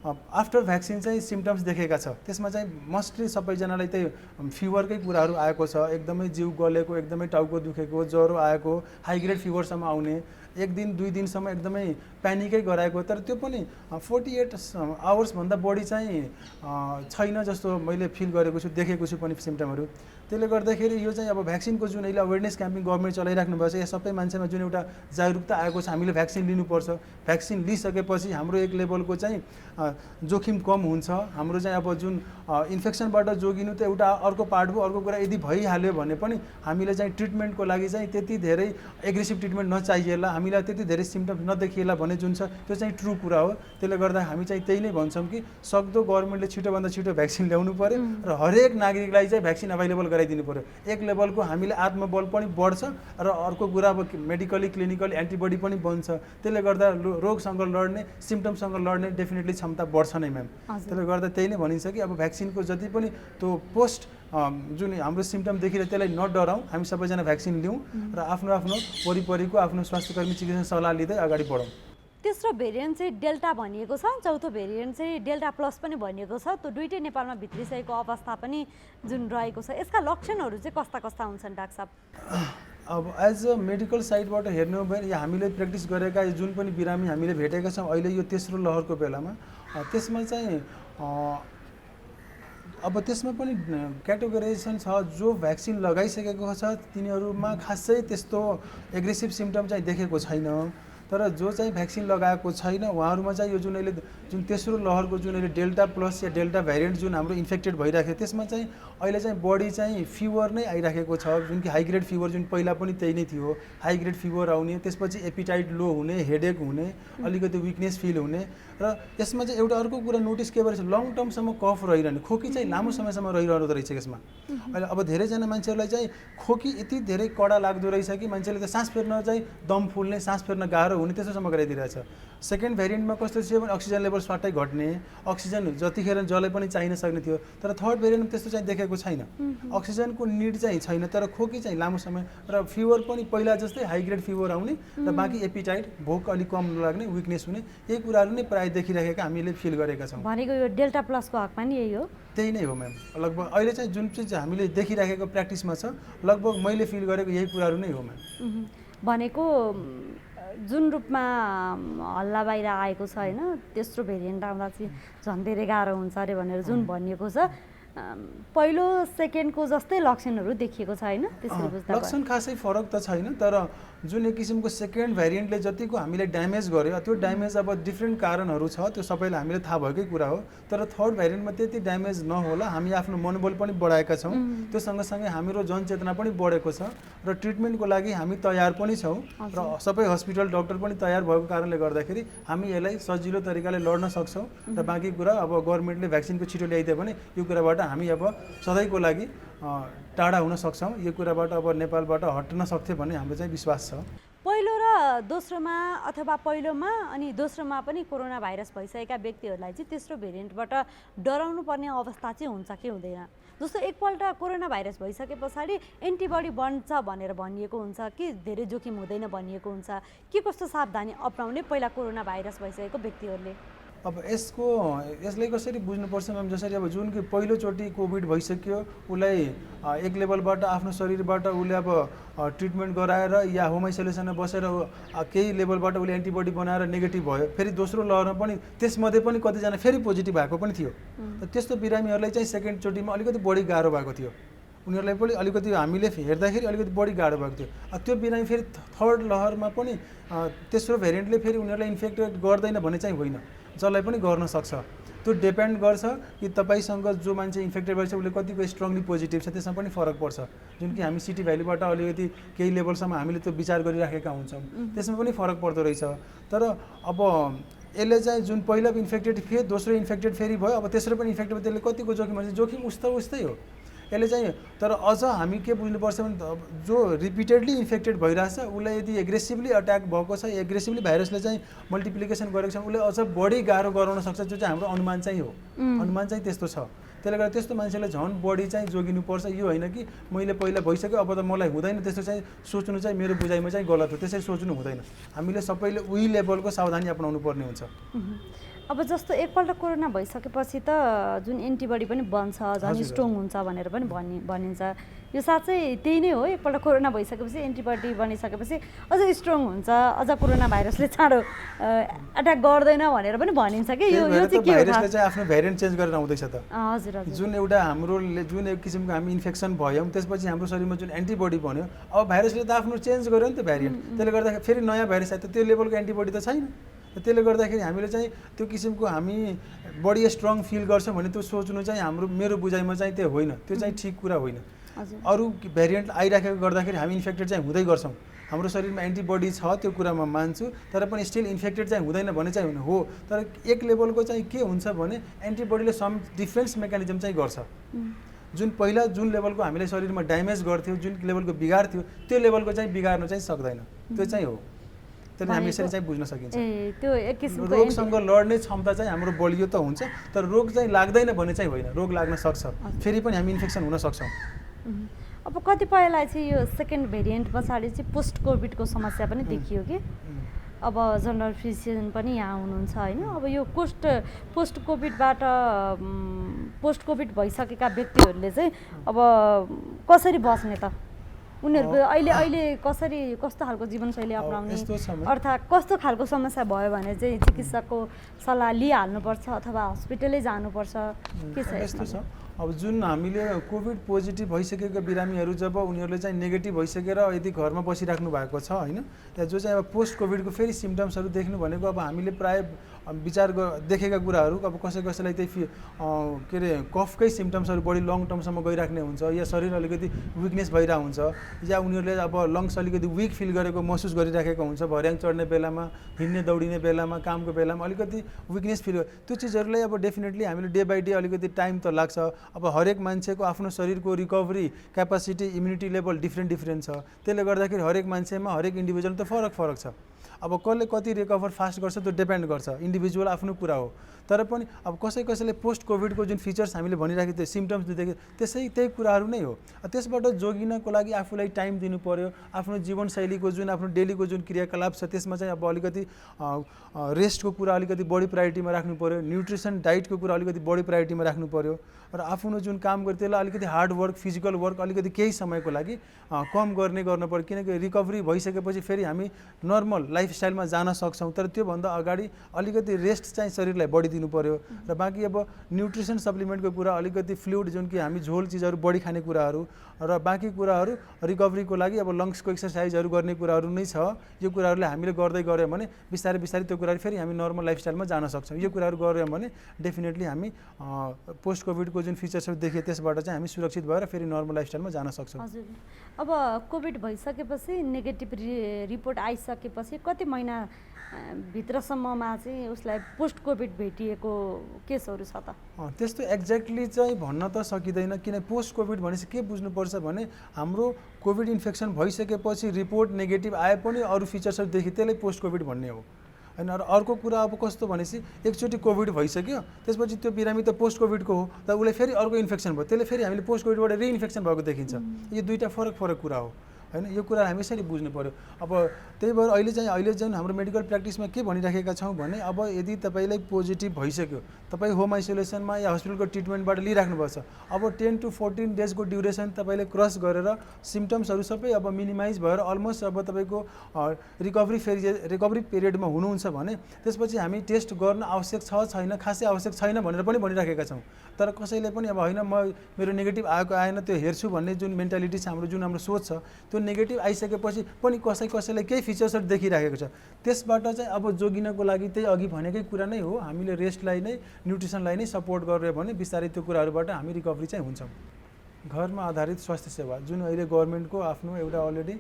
आफ्टर भ्याक्सिन चाहिँ सिम्टम्स देखेका छ। त्यसमा चाहिँ मोस्टली सबैजनालाई त्यही फिभरकै कुराहरू आएको छ, एकदमै जिउ गलेको, एकदमै टाउको दुखेको, ज्वरो आएको, हाई ग्रेड फिभरसम्म आउने, 1 दिन 2 दिनसम्म एकदमै प्यानिकै गराएको। तर त्यो पनि 48 आवर्सभन्दा बढी चाहिँ छैन जस्तो मैले फिल गरेको छु, देखेको छु पनि सिम्टमहरू। त्यसले गर्दाखेरि यो चाहिँ अब भ्याक्सिनको जुन अहिले अवेरनेस क्याम्पिङ गभर्मेन्ट चलाइराख्नु भएको छ, या सबै मान्छेमा जुन एउटा जागरुकता आएको छ हामीले भ्याक्सिन लिनुपर्छ, भ्याक्सिन लिइसकेपछि हाम्रो एक लेभलको चाहिँ जोखिम कम हुन्छ। हाम्रो चाहिँ अब जुन इन्फेक्सनबाट जोगिनु त एउटा अर्को पार्ट भयो, अर्को कुरा यदि भइहाल्यो भने पनि हामीले चाहिँ ट्रिटमेन्टको लागि चाहिँ त्यति धेरै एग्रेसिभ ट्रिटमेन्ट नचाहिएला, हामीलाई त्यति धेरै सिम्टम्स नदेखिएला भन्ने जुन छ त्यो चाहिँ ट्रु कुरा हो। त्यसले गर्दा हामी चाहिँ त्यही नै भन्छौँ कि सक्दो गभर्मेन्टले छिटोभन्दा छिटो भ्याक्सिन ल्याउनु पर्यो र हरेक नागरिकलाई चाहिँ भ्याक्सिन अभाइलेबल गराइदिनु पर्यो। एक लेभलको हामीले आत्मबल पनि बढ्छ र अर्को कुरा अब मेडिकली क्लिनिकली एन्टिबडी पनि बन्छ। त्यसले गर्दा रोगसँग लड्ने, सिम्टमसँग लड्ने डेफिनेटली क्षमता बढ्छ नै म्याम। त्यसले गर्दा त्यही नै भनिन्छ कि अब भ्याक्सिनको जति पनि त्यो पोस्ट जुन हाम्रो सिम्टम देखिरहेको त्यसलाई नडराउँ, हामी सबैजना भ्याक्सिन लिउँ र आफ्नो आफ्नो वरिपरिको आफ्नो स्वास्थ्यकर्मी चिकित्सक सल्लाह लिँदै अगाडि बढौँ। तेस्रो भेरिएन्ट चाहिँ डेल्टा भनिएको छ, चौथो भेरिएन्ट चाहिँ डेल्टा प्लस पनि भनिएको छ। त्यो दुइटै नेपालमा भित्रिसकेको अवस्था पनि जुन रहेको छ, यसका लक्षणहरू चाहिँ कस्ता कस्ता हुन्छन् डाक्टर साहब? अब एज अ मेडिकल साइडबाट हेर्नु हो भने हामीले प्र्याक्टिस गरेका जुन पनि बिरामी हामीले भेटेका छौँ अहिले यो तेस्रो लहरको बेलामा, त्यसमा चाहिँ अब त्यसमा पनि क्याटेगोराइजेसन छ। जो भ्याक्सिन लगाइसकेको छ तिनीहरूमा खासै त्यस्तो एग्रेसिभ सिम्टम चाहिँ देखेको छैन, तर जो चाहिँ भ्याक्सिन लगाएको छैन उहाँहरूमा चाहिँ यो जुन अहिले जुन तेस्रो लहरको जुन अहिले डेल्टा प्लस या डेल्टा भ्यारिएन्ट जुन हाम्रो इन्फेक्टेड भइराखेको त्यसमा चाहिँ अहिले चाहिँ बढी चाहिँ फिभर नै आइराखेको छ, जुन कि हाई ग्रेड फिभर जुन पहिला पनि त्यही नै थियो। हाई ग्रेड फिभर आउने, त्यसपछि एपिटाइट लो हुने, हेडेक हुने, अलिकति विकनेस फिल हुने, र यसमा चाहिँ एउटा अर्को कुरा नोटिस के भएछ, लङ टर्मसम्म कफ रहिरहने, खोकी चाहिँ लामो समयसम्म रहिरहँदो रहेछ यसमा। अहिले अब धेरैजना मान्छेहरूलाई चाहिँ खोकी यति धेरै कडा लाग्दो रहेछ कि मान्छेले त सास फेर्न चाहिँ दम फुल्ने, सास फेर्न गाह्रो हुने त्यस्तोसम्म गराइदिरहेछ। सेकेन्ड भेरिएन्टमा कस्तो थियो भने अक्सिजन लेभल स्वाटै घट्ने, अक्सिजन जतिखेर जसलाई पनि चाहिन सक्ने थियो। तर थर्ड भेरिएन्टमा त्यस्तो चाहिँ देखेको छैन, अक्सिजनको निड चाहिँ छैन, तर खोकी चाहिँ लामो समय र फिभर पनि पहिला जस्तै हाई ग्रेड फिभर आउने र बाँकी एपिटाइट, भोक अलिक कम लाग्ने, विकनेस हुने, यही कुराहरू नै प्रायः देखिरहेका हामीले फिल गरेका छौँ। भनेको यो डेल्टा प्लसको हकमा नि यही हो? त्यही नै हो म्याम। लगभग अहिले चाहिँ जुन चाहिँ हामीले देखिराखेको प्र्याक्टिसमा छ लगभग मैले फिल गरेको यही कुराहरू नै हो म्याम। भनेको जुन रूपमा हल्ला बाहिर आएको छ होइन, तेस्रो भेरिएन्ट आउँदा चाहिँ झन् धेरै गाह्रो हुन्छ अरे भनेर जुन भनिएको छ, पहिलो सेकेन्डको जस्तै लक्षणहरू देखिएको छ होइन? त्यसरी बुझ्दा लक्षण खासै फरक त छैन, तर जुन एक किसिमको सेकेन्ड भेरिएन्टले जतिको हामीले ड्यामेज गर्यो त्यो ड्यामेज अब डिफ्रेन्ट कारणहरू छ, त्यो सबैलाई हामीले थाहा भएकै कुरा हो। तर थर्ड भेरिएन्टमा त्यति ड्यामेज नहोला, हामी आफ्नो मनोबल पनि बढाएका छौँ, त्यो सँगसँगै हाम्रो जनचेतना पनि बढेको छ र ट्रिटमेन्टको लागि हामी तयार पनि छौँ र सबै हस्पिटल डक्टर पनि तयार भएको कारणले गर्दाखेरि हामी यसलाई सजिलो तरिकाले लड्न सक्छौँ। र बाँकी कुरा अब गभर्मेन्टले भ्याक्सिनको छिटो ल्याइदियो भने यो कुराबाट हामी अब सधैँको लागि टाढा हुन सक्छौँ, यो कुराबाट अब नेपालबाट हट्न सक्थ्यो भन्ने हाम्रो चाहिँ विश्वास छ। पहिलो र दोस्रोमा अथवा पहिलोमा अनि दोस्रोमा पनि कोरोना भाइरस भइसकेका व्यक्तिहरूलाई चाहिँ तेस्रो भेरिएन्टबाट डराउनु पर्ने अवस्था चाहिँ हुन्छ कि हुँदैन? जस्तो एकपल्ट कोरोना भाइरस भइसके पछाडि एन्टिबडी बन्छ भनेर भनिएको हुन्छ कि धेरै जोखिम हुँदैन भनिएको हुन्छ, के कस्तो सावधानी अपनाउने पहिला कोरोना भाइरस भइसकेको व्यक्तिहरूले? अब यसलाई कसरी बुझ्नुपर्छ म्याम, जसरी अब जुन कि पहिलोचोटि कोभिड भइसक्यो उसलाई एक लेभलबाट आफ्नो शरीरबाट उसले अब ट्रिटमेन्ट गराएर या होम आइसोलेसनमा बसेर केही लेभलबाट उसले एन्टिबडी बनाएर नेगेटिभ भयो, फेरि दोस्रो लहरमा पनि त्यसमध्ये पनि कतिजना फेरि पोजिटिभ भएको पनि थियो। त्यस्तो बिरामीहरूलाई चाहिँ सेकेन्डचोटिमा अलिकति बढी गाह्रो भएको थियो, उनीहरूलाई पनि अलिकति हामीले हेर्दाखेरि अलिकति बढी गाह्रो भएको थियो। त्यो बिरामी फेरि थर्ड लहरमा पनि तेस्रो भेरिएन्टले फेरि उनीहरूलाई इन्फेक्ट गर्दैन भन्ने चाहिँ होइन, जसलाई पनि गर्न सक्छ। त्यो डिपेन्ड गर्छ कि तपाईँसँग जो मान्छे इन्फेक्टेड भएछ उसले कतिको स्ट्रङली पोजिटिभ छ त्यसमा पनि फरक पर्छ जुन कि हामी सिटी भ्यालीबाट अलिकति केही लेभलसम्म हामीले त्यो विचार गरिराखेका हुन्छौँ त्यसमा पनि फरक पर्दो रहेछ तर अब यसले चाहिँ जुन पहिला इन्फेक्टेड थियो दोस्रो इन्फेक्टेड फेरि भयो अब तेस्रो पनि इन्फेक्टेड भयो त्यसले कतिको जोखिम भन्छ जोखिम उस्तै हो यसले चाहिँ तर अझ हामी के बुझ्नुपर्छ भने जो रिपिटेडली इन्फेक्टेड भइरहेछ उसलाई यदि एग्रेसिभली अट्याक भएको छ एग्रेसिभली भाइरसले चाहिँ मल्टिप्लिकेसन गरेको छ उसले अझ बढी गाह्रो गराउन सक्छ जो चाहिँ हाम्रो अनुमान चाहिँ हो अनुमान चाहिँ त्यस्तो छ त्यसले गर्दा त्यस्तो मान्छेले झन् बढी चाहिँ जोगिनुपर्छ यो होइन कि मैले पहिला भइसक्यो अब त मलाई हुँदैन त्यस्तो चाहिँ सोच्नु चाहिँ मेरो बुझाइमा चाहिँ गलत हो त्यसरी सोच्नु हुँदैन हामीले सबैले उही लेभलको सावधानी अपनाउनु पर्ने हुन्छ अब जस्तो एकपल्ट कोरोना भइसकेपछि त जुन एन्टिबडी पनि बन्छ झन् स्ट्रङ हुन्छ भनेर पनि भनिन्छ यो साँच्चै त्यही नै हो एकपल्ट कोरोना भइसकेपछि एन्टिबडी बनिसकेपछि अझ स्ट्रङ हुन्छ अझ कोरोना भाइरसले चाँडो अट्याक गर्दैन भनेर पनि भनिन्छ कि यो चाहिँ के हो भाइरसले चाहिँ आफ्नो भेरिएन्ट चेन्ज गरेर आउँदैछ त हजुर हजुर जुन एउटा हाम्रो जुन एक किसिमको हामी इन्फेक्सन भयौँ त्यसपछि हाम्रो शरीरमा जुन एन्टिबडी बन्यो अब भाइरसले त आफ्नो चेन्ज गर्यो नि त भेरिएन्ट त्यसले गर्दाखेरि फेरि नयाँ भाइरस आयो त त्यो लेभलको एन्टिबडी त छैन त्यसले गर्दाखेरि हामीले चाहिँ त्यो किसिमको हामी बढी स्ट्रङ फिल गर्छौँ भने त्यो सोच्नु चाहिँ हाम्रो मेरो बुझाइमा चाहिँ त्यो होइन त्यो चाहिँ ठिक कुरा होइन अरू भेरिएन्ट आइराखेको गर्दाखेरि हामी इन्फेक्टेड चाहिँ हुँदै गर्छौँ हाम्रो शरीरमा एन्टिबडी छ त्यो कुरामा मान्छु तर पनि स्टिल इन्फेक्टेड चाहिँ हुँदैन भने चाहिँ हुने हो तर एक लेभलको चाहिँ के हुन्छ भने एन्टिबडीले सम डिफ्रेन्स मेकानिजम चाहिँ गर्छ जुन पहिला जुन लेभलको हामीले शरीरमा ड्यामेज गर्थ्यो जुन लेभलको बिगार्थ्यो त्यो लेभलको चाहिँ बिगार्न चाहिँ सक्दैन त्यो चाहिँ हो तर हामी यसरी चाहिँ बुझ्न सकिन्छ त्यो एक किसिमको रोगसँग लड्ने क्षमता चाहिँ हाम्रो बलियो त हुन्छ तर रोग चाहिँ लाग्दैन भने चाहिँ होइन रोग लाग्न सक्छ फेरि पनि हामी इन्फेक्सन हुन सक्छौँ अब कतिपयलाई चाहिँ यो सेकेन्ड भेरिएन्ट पछाडि चाहिँ पोस्ट कोभिडको समस्या पनि देखियो कि अब जनरल फिजिसियन पनि यहाँ हुनुहुन्छ होइन अब यो पोस्ट कोभिड भइसकेका व्यक्तिहरूले चाहिँ अब कसरी बस्ने त उनीहरूको अहिले कस्तो खालको जीवनशैली अपनाउने अर्थात् कस्तो खालको समस्या भयो भने चाहिँ चिकित्सकको सल्लाह लिइहाल्नुपर्छ अथवा हस्पिटलै जानुपर्छ के छ यस्तो छ अब जुन हामीले कोभिड पोजिटिभ भइसकेका बिरामीहरू जब उनीहरूले चाहिँ नेगेटिभ भइसकेर यदि घरमा बसिराख्नु भएको छ होइन या जो चाहिँ अब पोस्ट कोभिडको फेरि सिम्टम्सहरू देख्नु भनेको अब हामीले प्राय विचार देखेका कुराहरू अब कसैलाई त्यही के अरे कफकै सिम्टम्सहरू बढी लङ टर्मसम्म गइराख्ने हुन्छ या शरीर अलिकति विकनेस भइरहेको हुन्छ या उनीहरूले अब लङ्स अलिकति विक फिल गरेको महसुस गरिराखेको हुन्छ भर्याङ चढ्ने बेलामा हिँड्ने दौडिने बेलामा कामको बेलामा अलिकति विकनेस फिल त्यो चिजहरूलाई अब डेफिनेटली हामीले डे बाई डे अलिकति टाइम त लाग्छ अब हरेक मान्छेको आफ्नो शरीरको recovery capacity immunity level different छ त्यसले गर्दाखेरि हरेक मान्छेमा हरेक इन्डिभिजुअल त फरक छ अब कसले कति रिकभर फास्ट गर्छ त्यो डिपेन्ड गर्छ इन्डिभिजुअल आफ्नो कुरा हो तर पनि अब कसैले पोस्ट कोभिडको जुन फिचर्स हामीले भनिराखेको थियो सिम्टम्स देखेको त्यही कुराहरू नै हो त्यसबाट जोगिनको लागि आफूलाई टाइम दिनु पर्यो आफ्नो जीवनशैलीको जुन आफ्नो डेलीको जुन क्रियाकलाप छ त्यसमा चाहिँ अब अलिकति रेस्टको कुरा अलिकति बढी प्रायोरिटीमा राख्नु पर्यो न्युट्रिसन डाइटको कुरा अलिकति बढी प्रायोरिटीमा राख्नु पर्यो र आफ्नो जुन काम गर्यो त्यसलाई अलिकति हार्ड वर्क फिजिकल वर्क अलिकति केही समयको लागि कम गर्नु पर्यो किनकि रिकभरी भइसकेपछि फेरि हामी नर्मल लाइफस्टाइलमा जान सक्छौँ तर त्योभन्दा अगाडि अलिकति रेस्ट चाहिँ शरीरलाई बढी दिनु पर्यो र बाँकी अब न्युट्रिसन सप्लिमेन्टको कुरा अलिकति फ्लुइड जुन कि हामी झोल चिजहरू बढी खाने कुराहरू र बाँकी कुराहरू रिकभरीको लागि अब लङ्सको एक्सर्साइजहरू गर्ने कुराहरू नै छ यो कुराहरूले हामीले गर्दै गऱ्यौँ भने बिस्तारै त्यो कुराहरू फेरि हामी नर्मल लाइफस्टाइलमा जान सक्छौँ यो कुराहरू गऱ्यौँ भने डेफिनेटली हामी पोस्ट कोभिडको जुन फिचर्सहरू देखे त्यसबाट चाहिँ हामी सुरक्षित भएर फेरि नर्मल लाइफस्टाइलमा जान सक्छौँ हजुर अब कोभिड भइसकेपछि नेगेटिभ रिपोर्ट आइसकेपछि कति महिना भित्रसम्ममा चाहिँ उसलाई पोस्ट कोभिड भेटिएको केसहरू छ त त्यस्तो एक्ज्याक्टली चाहिँ भन्न त सकिँदैन किन पोस्ट कोभिड भनेपछि के बुझ्नुपर्छ भने हाम्रो कोभिड इन्फेक्सन भइसकेपछि रिपोर्ट नेगेटिभ आए पनि अरू फिचर्सहरू देखि त्यसलाई पोस्ट कोभिड भन्ने हो होइन र अर्को कुरा अब कस्तो भनेपछि एकचोटि कोभिड भइसक्यो त्यसपछि त्यो बिरामी त पोस्ट कोभिडको हो त उसलाई फेरि अर्को इन्फेक्सन भयो त्यसले फेरि हामीले पोस्ट कोभिडबाट रिइन्फेक्सन भएको देखिन्छ यो दुईवटा फरक कुरा हो होइन यो कुरा हामी यसरी बुझ्नु पर्यो अब त्यही भएर अहिले चाहिँ हाम्रो मेडिकल प्र्याक्टिसमा के भनिराखेका छौँ भने अब यदि तपाईँलाई पोजिटिभ भइसक्यो तपाईँ होम आइसोलेसनमा या हस्पिटलको ट्रिटमेन्टबाट लिइराख्नुपर्छ अब 10 to 14 डेजको ड्युरेसन तपाईँले क्रस गरेर सिम्टम्सहरू सबै अब मिनिमाइज भएर अलमोस्ट अब तपाईँको रिकभरी पिरियडमा हुनुहुन्छ भने त्यसपछि हामी टेस्ट गर्न आवश्यक छ छैन खासै आवश्यक छैन भनेर पनि भनिराखेका छौँ तर कसैले पनि अब होइन म मेरो नेगेटिभ आएको आएन त्यो हेर्छु भन्ने जुन मेन्टालिटी छ हाम्रो जुन हाम्रो सोच छ त्यो नेगेटिभ आइसकेपछि पनि कसैलाई केही फिचर्सहरू देखिराखेको छ। त्यसबाट चाहिँ अब जोगिनको लागि त्यही अघि भनेकै कुरा नै हो, हामीले रेस्टलाई नै न्युट्रिसनलाई नै सपोर्ट गरेर भने बिस्तारै त्यो कुराहरूबाट हामी रिकभरी चाहिँ हुन्छौँ। घरमा आधारित स्वास्थ्य सेवा जुन अहिले गभर्मेन्टको आफ्नो एउटा अलरेडी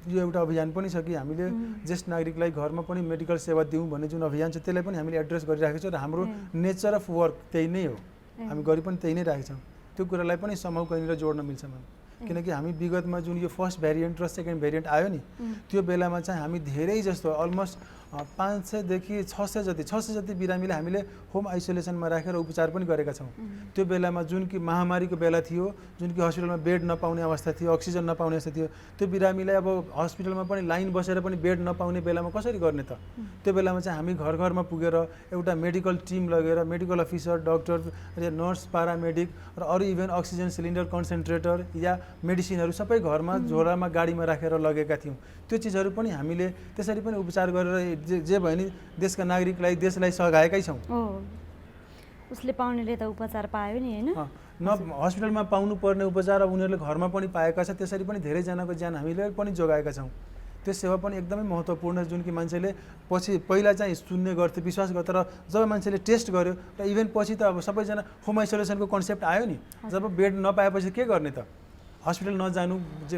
यो एउटा अभियान पनि छ कि हामीले ज्येष्ठ नागरिकलाई घरमा पनि मेडिकल सेवा दिउँ भन्ने जुन अभियान छ त्यसलाई पनि हामीले एड्रेस गरिराखेको छौँ र हाम्रो नेचर अफ वर्क त्यही नै हो, हामी गरी पनि त्यही नै राखेको छौँ। त्यो कुरालाई पनि समूह कहीँनिर जोड्न मिल्छ मलाई, किनकि हामी विगतमा जुन यो फर्स्ट भेरिएन्ट र सेकेन्ड भेरिएन्ट आयो नि त्यो बेलामा चाहिँ हामी धेरै जस्तो अलमोस्ट 500 देखि 600 जति बिरामीलाई हामीले होम आइसोलेसनमा राखेर उपचार पनि गरेका छौँ। त्यो बेलामा जुन कि महामारीको बेला थियो, जुन कि हस्पिटलमा बेड नपाउने अवस्था थियो, अक्सिजन नपाउने अवस्था थियो, त्यो बिरामीलाई अब हस्पिटलमा पनि लाइन बसेर पनि बेड नपाउने बेलामा कसरी गर्ने त? त्यो बेलामा चाहिँ हामी घर घरमा पुगेर एउटा मेडिकल टिम लगेर मेडिकल अफिसर, डाक्टर, नर्स, पारामेडिक र अरू इभन अक्सिजन सिलिन्डर, कन्सन्ट्रेटर या मेडिसिनहरू सबै घरमा झोलामा गाडीमा राखेर लगेका थियौँ। त्यो चिजहरू पनि हामीले त्यसरी पनि उपचार गरेर जे भयो नि देशका नागरिकलाई देशलाई सघाएकै छौँ। उसले पाउनेले त उपचार पायो नि हैन, न हस्पिटलमा पाउनुपर्ने उपचार अब उनीहरूले घरमा पनि पाएका छ। त्यसरी पनि धेरैजनाको ज्यान हामीले पनि जोगाएका छौँ। त्यो सेवा पनि एकदमै महत्त्वपूर्ण, जुन कि मान्छेले पहिला चाहिँ सुन्ने गर्थ्यो, विश्वास गर्थ्यो, र जब मान्छेले टेस्ट गर्यो र इभन पछि त अब सबैजना होम आइसोलेसनको कन्सेप्ट आयो नि, जब बेड नपाएपछि के गर्ने त? हस्पिटल नजानु,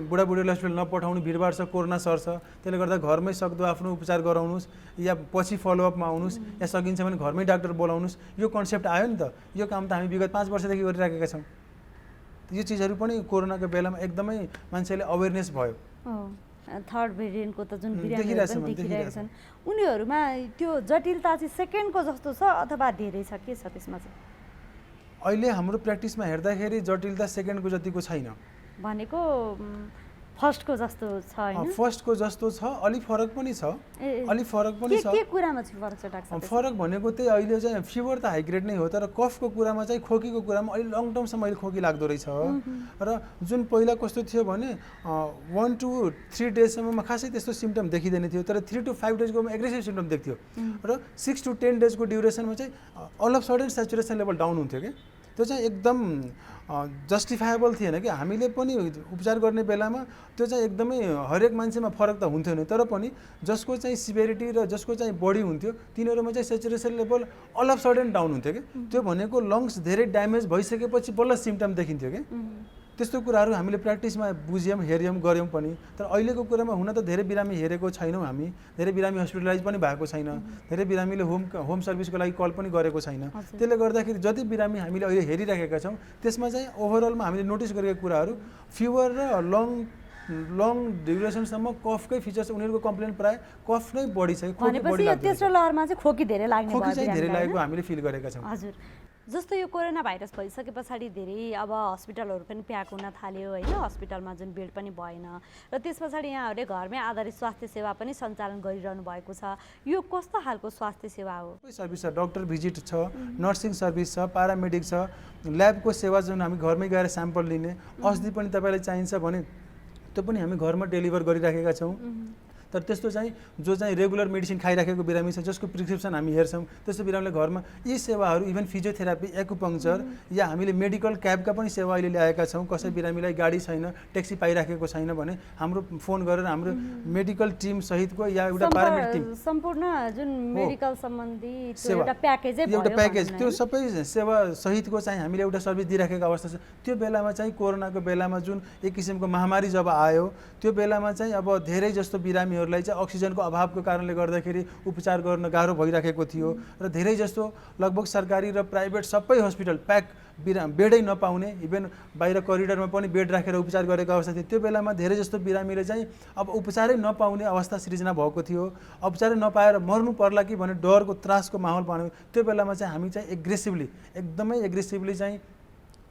बुढाबुढीलाई हस्पिटल नपठाउनु, भिडभाड छ, कोरोना सर्छ, त्यसले गर्दा घरमै सक्दो आफ्नो उपचार गराउनुहोस् या पछि फलोअपमा आउनुहोस् या सकिन्छ भने घरमै डाक्टर बोलाउनुहोस्, यो कन्सेप्ट आयो नि त। यो काम त हामी विगत 5 वर्षदेखि गरिराखेका छौँ। यो चिजहरू पनि कोरोनाको बेलामा एकदमै मान्छेले अवेरनेस भयो। थर्ड भेरिएन्टको त जुन बिरामीहरू पनि देखिरहेका छन् उनीहरूमा त्यो जटिलता चाहिँ सेकेन्डको जस्तो छ अथवा धेरै छ, के छ त्यसमा चाहिँ? अहिले हाम्रो प्र्याक्टिसमा हेर्दाखेरि जटिलता सेकेन्डको जतिको छैन, भनेको फर्स्टको जस्तो छ हैन? फर्स्टको जस्तो छ, अलि फरक पनि छ, अलि फरक पनि छ। के कुरामा चाहिँ फरक छ डाक्टर? फरक भनेको त्यही अहिले चाहिँ फिभर त हाई ग्रेड नै हो, तर कफको कुरामा चाहिँ खोकीको कुरामा अलि लङ टर्मसम्म अहिले खोकी लाग्दो रहेछ। र जुन पहिला कस्तो थियो भने 1 to 3 डेजसम्ममा खासै त्यस्तो सिम्टम देखिँदैन थियो, तर 3 to 5 डेजको एग्रेसिभ सिम्टम देख्थ्यो र 6 to 10 डेजको ड्युरेसनमा चाहिँ all of sudden saturation level down हुन्थ्यो कि त्यो चाहिँ एकदम जस्टिफाएबल थिएन कि हामीले पनि उपचार गर्ने बेलामा त्यो चाहिँ एकदमै हरेक मान्छेमा फरक त हुन्थ्यो नै, तर पनि जसको चाहिँ सिभिरिटी र जसको चाहिँ बढी हुन्थ्यो तिनीहरूमा चाहिँ saturation level all of sudden down हुन्थ्यो कि त्यो भनेको लङ्स धेरै ड्यामेज भइसकेपछि बल्ल सिम्टम देखिन्थ्यो कि त्यस्तो कुराहरू हामीले प्र्याक्टिसमा बुझ्यौँ, हेऱ्यौँ, गऱ्यौँ पनि। तर अहिलेको कुरामा हुन त धेरै बिरामी हेरेको छैनौँ हामी, धेरै बिरामी हस्पिटलाइज पनि भएको छैन, धेरै बिरामीले होम सर्भिसको लागि कल पनि गरेको छैन। त्यसले गर्दाखेरि जति बिरामी हामीले अहिले हेरिराखेका छौँ त्यसमा चाहिँ ओभरअलमा हामीले नोटिस गरेको कुराहरू फिभर र लङ ड्युरेसनसम्म कफकै फिचर्स उनीहरूको कम्प्लेन प्राय कफ नै बढी छ। भनेपछि यो तेस्रो लहरमा चाहिँ खोकी धेरै लाग्ने भयो, खोकी चाहिँ धेरै लागेको हामीले फिल गरेका छौँ। हजुर, जस्तो यो कोरोना भाइरस भइसके पछाडि धेरै अब हस्पिटलहरू पनि प्याक हुन थाल्यो होइन, हस्पिटलमा जुन बेड पनि भएन र त्यस पछाडि यहाँहरूले घरमै आधारित स्वास्थ्य सेवा पनि सञ्चालन गरिरहनु भएको छ। यो कस्तो खालको स्वास्थ्य सेवा हो? सर्भिस छ, डक्टर भिजिट छ, नर्सिङ सर्भिस छ, पारामेडिक छ, ल्याबको सेवा जुन हामी घरमै गएर स्याम्पल लिने, औषधि पनि तपाईँलाई चाहिन्छ भने त्यो पनि हामी घरमा डेलिभर गरिराखेका छौँ। तर त्यस्तो चाहिँ जो चाहिँ रेगुलर मेडिसिन खाइराखेको बिरामी छ जसको प्रिस्क्रिप्सन हामी हेर्छौँ त्यस्तो बिरामीलाई घरमा यी सेवाहरू इभन फिजियोथेरापी, एक्युपङ्क्चर या हामीले मेडिकल क्याबका पनि सेवा अहिले ल्याएका छौँ। कसै बिरामीलाई गाडी छैन, ट्याक्सी पाइराखेको छैन भने हाम्रो फोन गरेर हाम्रो मेडिकल टिम सहितको या एउटा पारामेडिक टिम सम्पूर्ण जुन मेडिकल सम्बन्धी एउटा प्याकेजै भयो, एउटा प्याकेज त्यो सबै सेवा सहितको चाहिँ हामीले एउटा सर्भिस दिइराखेको अवस्था छ। त्यो बेलामा चाहिँ कोरोनाको बेलामा जुन एक किसिमको महामारी जब आयो त्यो बेलामा चाहिँ अब धेरै जस्तो बिरामीहरूलाई चाहिँ अक्सिजनको अभावको कारणले गर्दाखेरि उपचार गर्न गाह्रो भइराखेको थियो र धेरै जस्तो लगभग सरकारी र प्राइभेट सबै हस्पिटल प्याक बेडै नपाउने, इभन बाहिर करिडरमा पनि बेड राखेर उपचार गरेको अवस्था थियो। त्यो बेलामा धेरै जस्तो बिरामीले चाहिँ अब उपचारै नपाउने अवस्था सृजना भएको थियो, उपचारै नपाएर मर्नु पर्ला कि भन्ने डरको त्रासको माहौल बन्यो। त्यो बेलामा चाहिँ हामी चाहिँ एकदमै एग्रेसिभली चाहिँ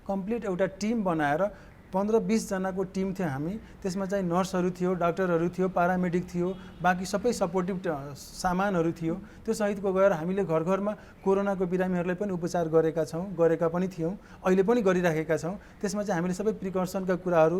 कम्प्लिट एउटा टिम बनाएर 15-20 जनाको टिम थियो हामी, त्यसमा चाहिँ नर्सहरू थियो, डाक्टरहरू थियो, पारामेडिक थियो, बाँकी सबै सपोर्टिभ सामानहरू थियो। त्यो सहितको गएर हामीले घर घरमा कोरोनाको बिरामीहरूलाई पनि उपचार गरेका पनि थियौँ, अहिले पनि गरिराखेका छौँ। त्यसमा चाहिँ हामीले सबै प्रिकसनका कुराहरू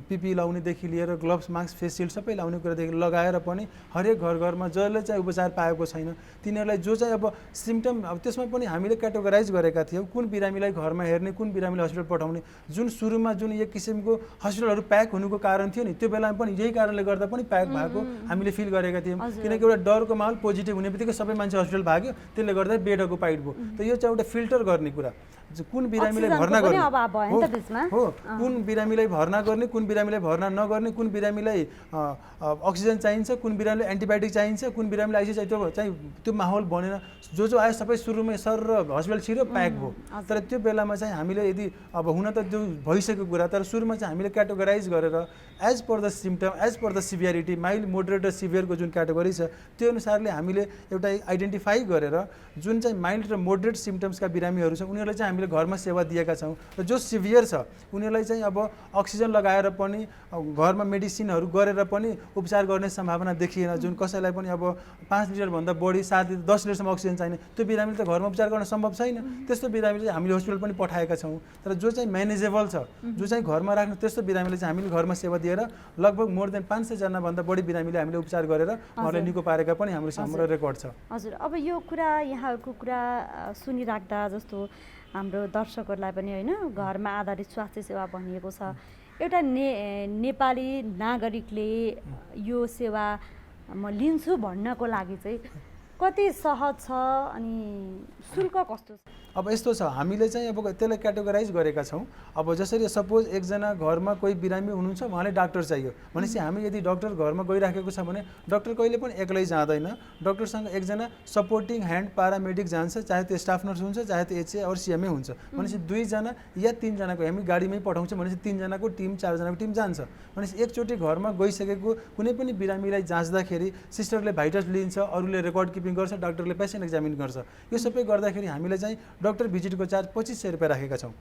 पिपी लाउनेदेखि लिएर ग्लोभ्स, मास्क, फेस सिल्ड सबै लाउने कुरादेखि लगाएर पनि हरेक घर घरमा जसले चाहिँ उपचार पाएको छैन तिनीहरूलाई जो चाहिँ अब सिम्टम अब त्यसमा पनि हामीले क्याटेगोराइज गरेका थियौँ, कुन बिरामीलाई घरमा हेर्ने, कुन बिरामीलाई हस्पिटल पठाउने। जुन सुरुमा जुन एक किसिमको हस्पिटलहरू प्याक हुनुको कारण थियो नि, त्यो बेलामा पनि यही कारणले गर्दा पनि प्याक भएको हामीले फिल गरेका थियौँ। किनकि एउटा डरको माहौल पोजिटिभ हुने बित्तिकै सबै मान्छे हस्पिटल भाग्यो, त्यसले गर्दा बेड अकुपाइड भयो। त यो चाहिँ एउटा फिल्टर गर्ने कुरा, कुन बिरामीलाई भर्ना गर्ने हो, कुन बिरामीलाई भर्ना गर्ने, कुन बिरामीलाई भर्ना नगर्ने, कुन बिरामीलाई अक्सिजन चाहिन्छ, कुन बिरामीलाई एन्टिबायोटिक चाहिन्छ, कुन बिरामीलाई आइसियु चाहिन्छ, त्यो माहौल बनेन। जो आयो सबै सुरुमै सर र हस्पिटल छिरो प्याक भयो। तर त्यो बेलामा चाहिँ हामीले यदि अब हुन त त्यो भइसकेको कुरा, तर सुरुमा चाहिँ हामीले क्याटेगोराइज गरेर as per the symptom, as per the severity, mild moderate र सिभियरको जुन क्याटेगोरी छ त्यो अनुसारले हामीले एउटा आइडेन्टिफाई गरेर जुन चाहिँ माइल्ड र मोडरेट सिम्पटम्सका बिरामीहरू छ उनीहरूलाई चाहिँ हामीले घरमा सेवा दिएका छौँ। र जो सिभियर छ उनीहरूलाई चाहिँ अब अक्सिजन लगाएर पनि घरमा मेडिसिनहरू गरेर पनि उपचार गर्ने सम्भावना देखिएन। जुन कसैलाई पनि अब 5 लिटरभन्दा बढी 7 10 लिटरसम्म अक्सिजन चाहिने, त्यो बिरामीले त घरमा उपचार गर्न सम्भव छैन। त्यस्तो बिरामीले चाहिँ हामीले हस्पिटल पनि पठाएका छौँ। तर जो चाहिँ म्यानेजेबल छ, जो चाहिँ घरमा राख्नु, त्यस्तो बिरामीले चाहिँ हामीले घरमा सेवा दिएर लगभग मोर देन 500 जनाभन्दा बढी बिरामीले हामीले उपचार गरेर उहाँलाई निको पारेका पनि हाम्रो रेकर्ड छ। हजुर, अब यो कुरा यहाँहरूको कुरा सुनिराख्दा जस्तो हाम्रो दर्शकहरूलाई पनि होइन घरमा आधारित स्वास्थ्य सेवा भनिएको छ, एउटा नेपाली नागरिकले यो सेवा म लिन्छु भन्नको लागि चाहिँ कति सहज छ अनि शुल्क कस्तो छ? अब यस्तो छ, हामीले चाहिँ अब त्यसलाई क्याटेगोराइज गरेका छौँ। अब जसरी सपोज एकजना घरमा कोही बिरामी हुनुहुन्छ, उहाँले डाक्टर चाहियो भनेपछि हामी यदि डाक्टर घरमा गइराखेको छ भने डाक्टर कहिले पनि एक्लै जाँदैन, डाक्टरसँग एकजना सपोर्टिङ ह्यान्ड प्यारामेडिक जान्छ, चाहे त्यो स्टाफ नर्स हुन्छ, चाहे त्यो एचए और सिएमए हुन्छ। भनेपछि 2 जना या 3 जनाको हामी गाडीमै पठाउँछौँ भनेपछि 3 जनाको टिम 4 जनाको टिम जान्छ। भनेपछि एकचोटि घरमा गइसकेको कुनै पनि बिरामीलाई जाँच्दाखेरि सिस्टरले भाइटस लिन्छ, अरूले रेकर्ड किपिङ गर्छ, डाक्टरले पेसेन्ट एक्जामिन गर्छ। यो सबै गर्दाखेरि हामीले चाहिँ डाक्टर भिजिटको चार्ज 2500 रुपियाँ राखेका छौँ।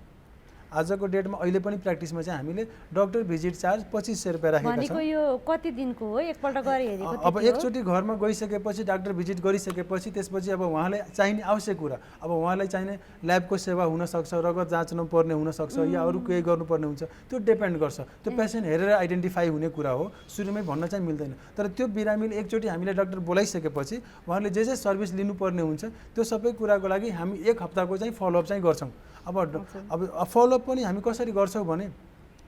आजको डेटमा अहिले पनि प्र्याक्टिसमा चाहिँ हामीले डाक्टर भिजिट चार्ज 2500 रुपियाँ राखेका छौँ। भनेको यो कति दिनको हो? एकपल्ट गरे हेरेको अब एकचोटि घरमा गइसकेपछि डाक्टर भिजिट गरिसकेपछि त्यसपछि अब उहाँलाई चाहिने आवश्यक कुरा, अब उहाँलाई चाहिने ल्याबको सेवा हुनसक्छ, रगत जाँच्नु पर्ने हुनसक्छ या अरू केही गर्नुपर्ने हुन्छ, त्यो डिपेन्ड गर्छ। त्यो पेसेन्ट हेरेर आइडेन्टिफाई हुने कुरा हो, सुरुमै भन्न चाहिँ मिल्दैन। तर त्यो बिरामीले एकचोटि हामीले डाक्टर बोलाइसकेपछि उहाँले जे सर्भिस लिनुपर्ने हुन्छ त्यो सबै कुराको लागि हामी 1 हप्ताको चाहिँ फलोअप चाहिँ गर्छौँ। अब फलोअप पनि हामी कसरी गर्छौँ भने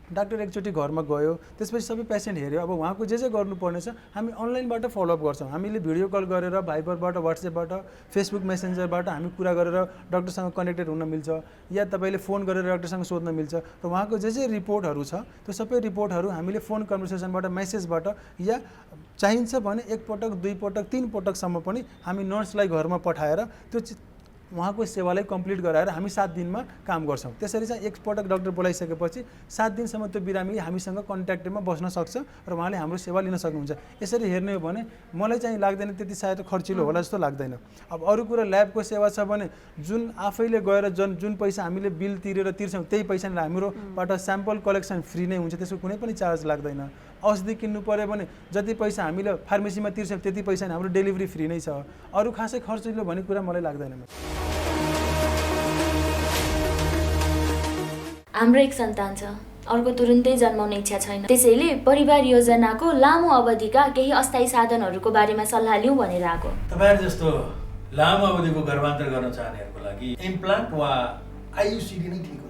डाक्टर एकचोटि घरमा गयो, त्यसपछि सबै पेसेन्ट हेऱ्यो, अब उहाँको जे गर्नुपर्ने छ हामी अनलाइनबाट फलोअप गर्छौँ। हामीले भिडियो कल गरेर भाइबरबाट, व्हाट्सएपबाट, फेसबुक मेसेन्जरबाट हामी कुरा गरेर डाक्टरसँग कनेक्टेड हुन मिल्छ, या तपाईँले फोन गरेर डाक्टरसँग सोध्न मिल्छ। र उहाँको जे रिपोर्टहरू छ त्यो सबै रिपोर्टहरू हामीले फोन कन्भर्सेसनबाट, मेसेजबाट या चाहिन्छ भने 1 पटक 2 पटक 3 पटकसम्म पनि हामी नर्सलाई घरमा पठाएर त्यो उहाँको सेवालाई कम्प्लिट गराएर हामी 7 दिनमा काम गर्छौँ। त्यसरी चाहिँ 1 पटक डाक्टर बोलाइसकेपछि 7 दिनसम्म त्यो बिरामी हामीसँग कन्ट्याक्टमा बस्न सक्छ र उहाँले हाम्रो सेवा लिन सक्नुहुन्छ। यसरी हेर्ने हो भने मलाई चाहिँ लाग्दैन त्यति सायद खर्चिलो होला जस्तो लाग्दैन। अब अरू कुरा ल्याबको सेवा छ भने जुन आफैले गएर जुन पैसा हामीले बिल तिरेर तिर्छौँ त्यही पैसाले हाम्रोबाट स्याम्पल कलेक्सन फ्री नै हुन्छ, त्यसको कुनै पनि चार्ज लाग्दैन। औषधि किन्नु पर्यो भने जति पैसा हामीले फार्मेसीमा तिर्छौँ त्यति पैसा हाम्रो डेलिभरी फ्री नै छ। अरू खासै खर्चिलो भन्ने कुरा मलाई लाग्दैन। हाम्रो एक सन्तान छ, अर्को तुरुन्तै जन्माउने इच्छा छैन, त्यसैले परिवार योजनाको लामो अवधिका केही अस्थायी साधनहरूको बारेमा सल्लाह लिउँ भनेर आएको। तपाईहरु जस्तो लामो अवधिको गर्भान्तर गर्न चाहनेहरूको लागि इम्प्लान्ट वा आयुसिडी नै ठिक हुन्छ।